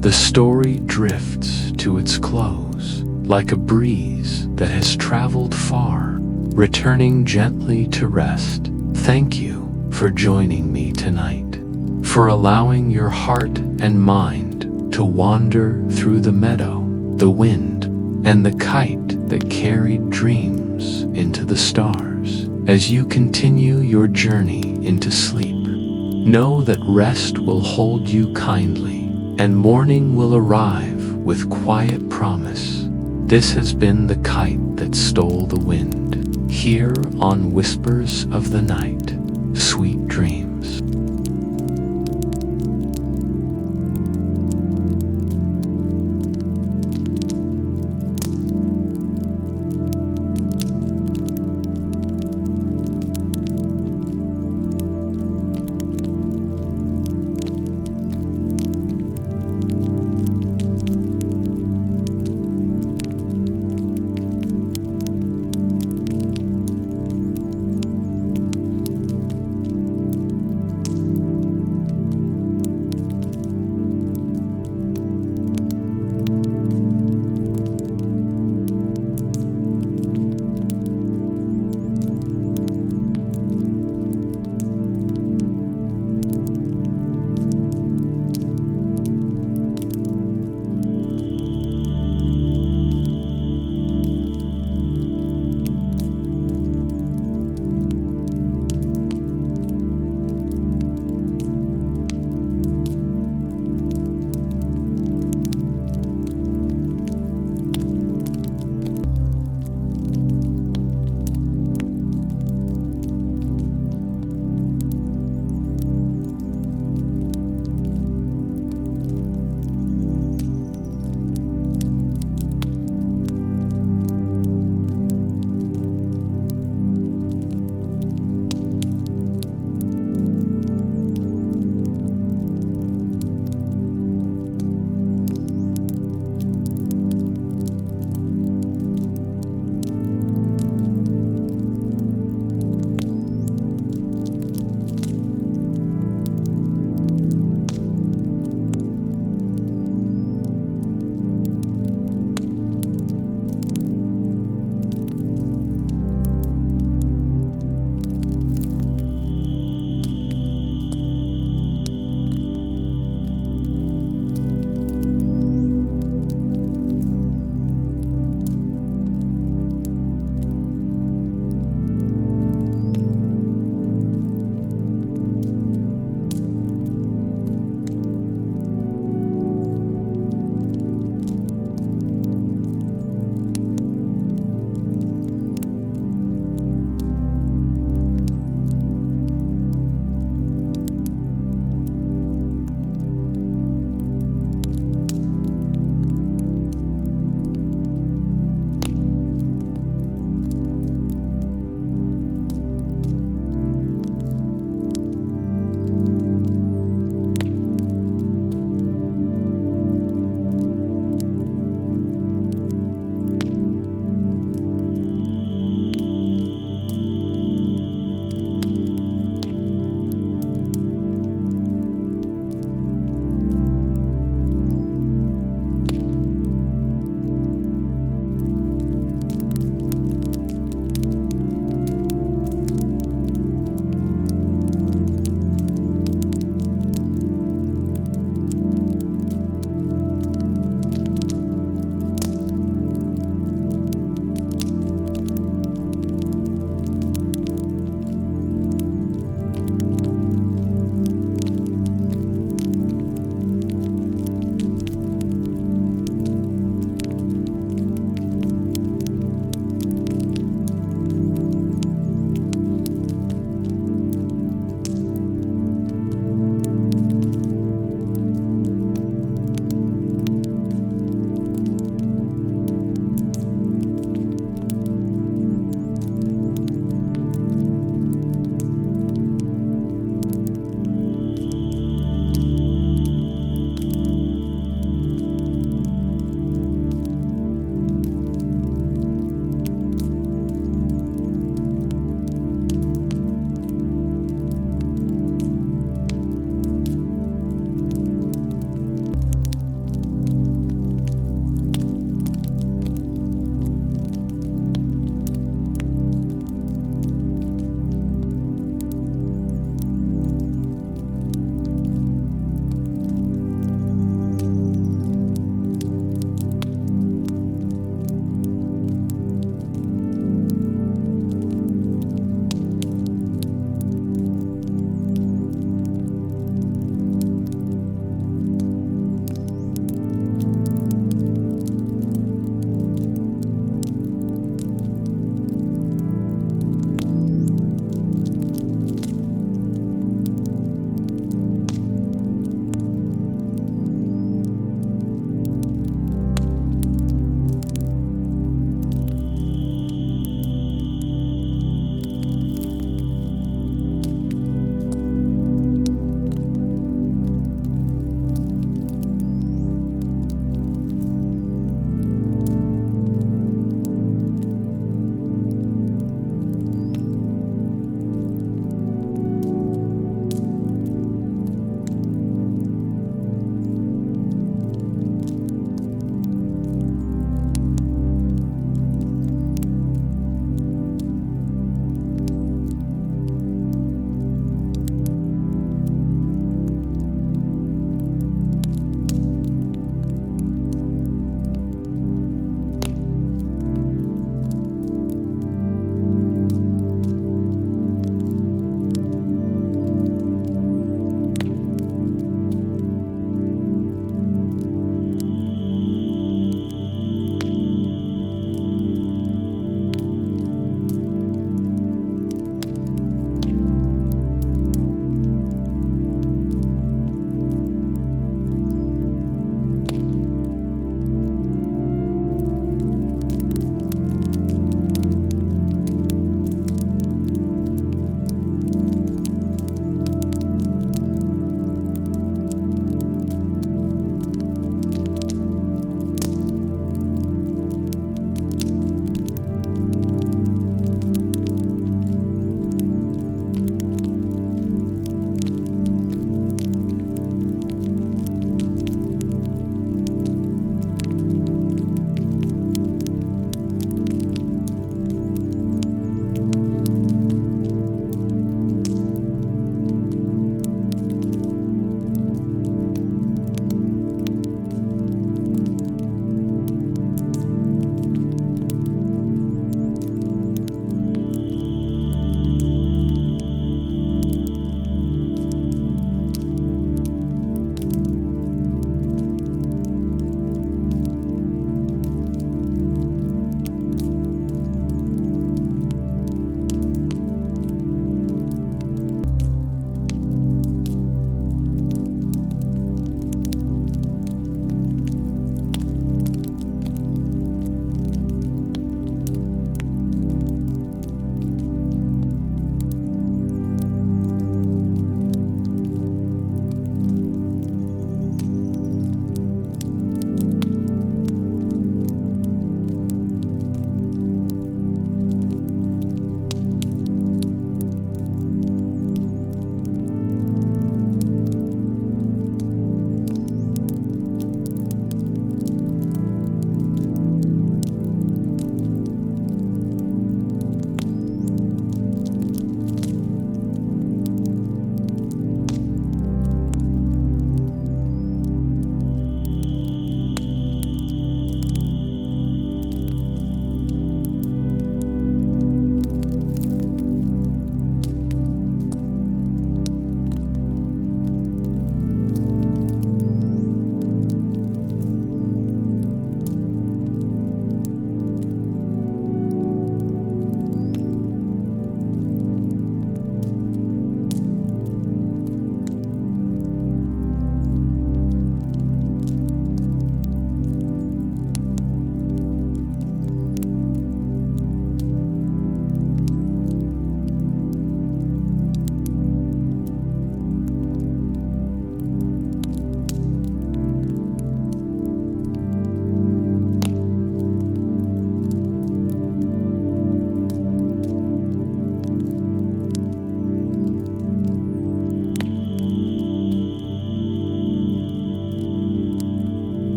the story drifts to its close, like a breeze that has traveled far, returning gently to rest. Thank you for joining me tonight, for allowing your heart and mind to wander through the meadow, the wind, and the kite that carried dreams into the stars. As you continue your journey into sleep, know that rest will hold you kindly, and morning will arrive with quiet promise. This has been the kite that stole the wind, here on Whispers of the Night. Sweet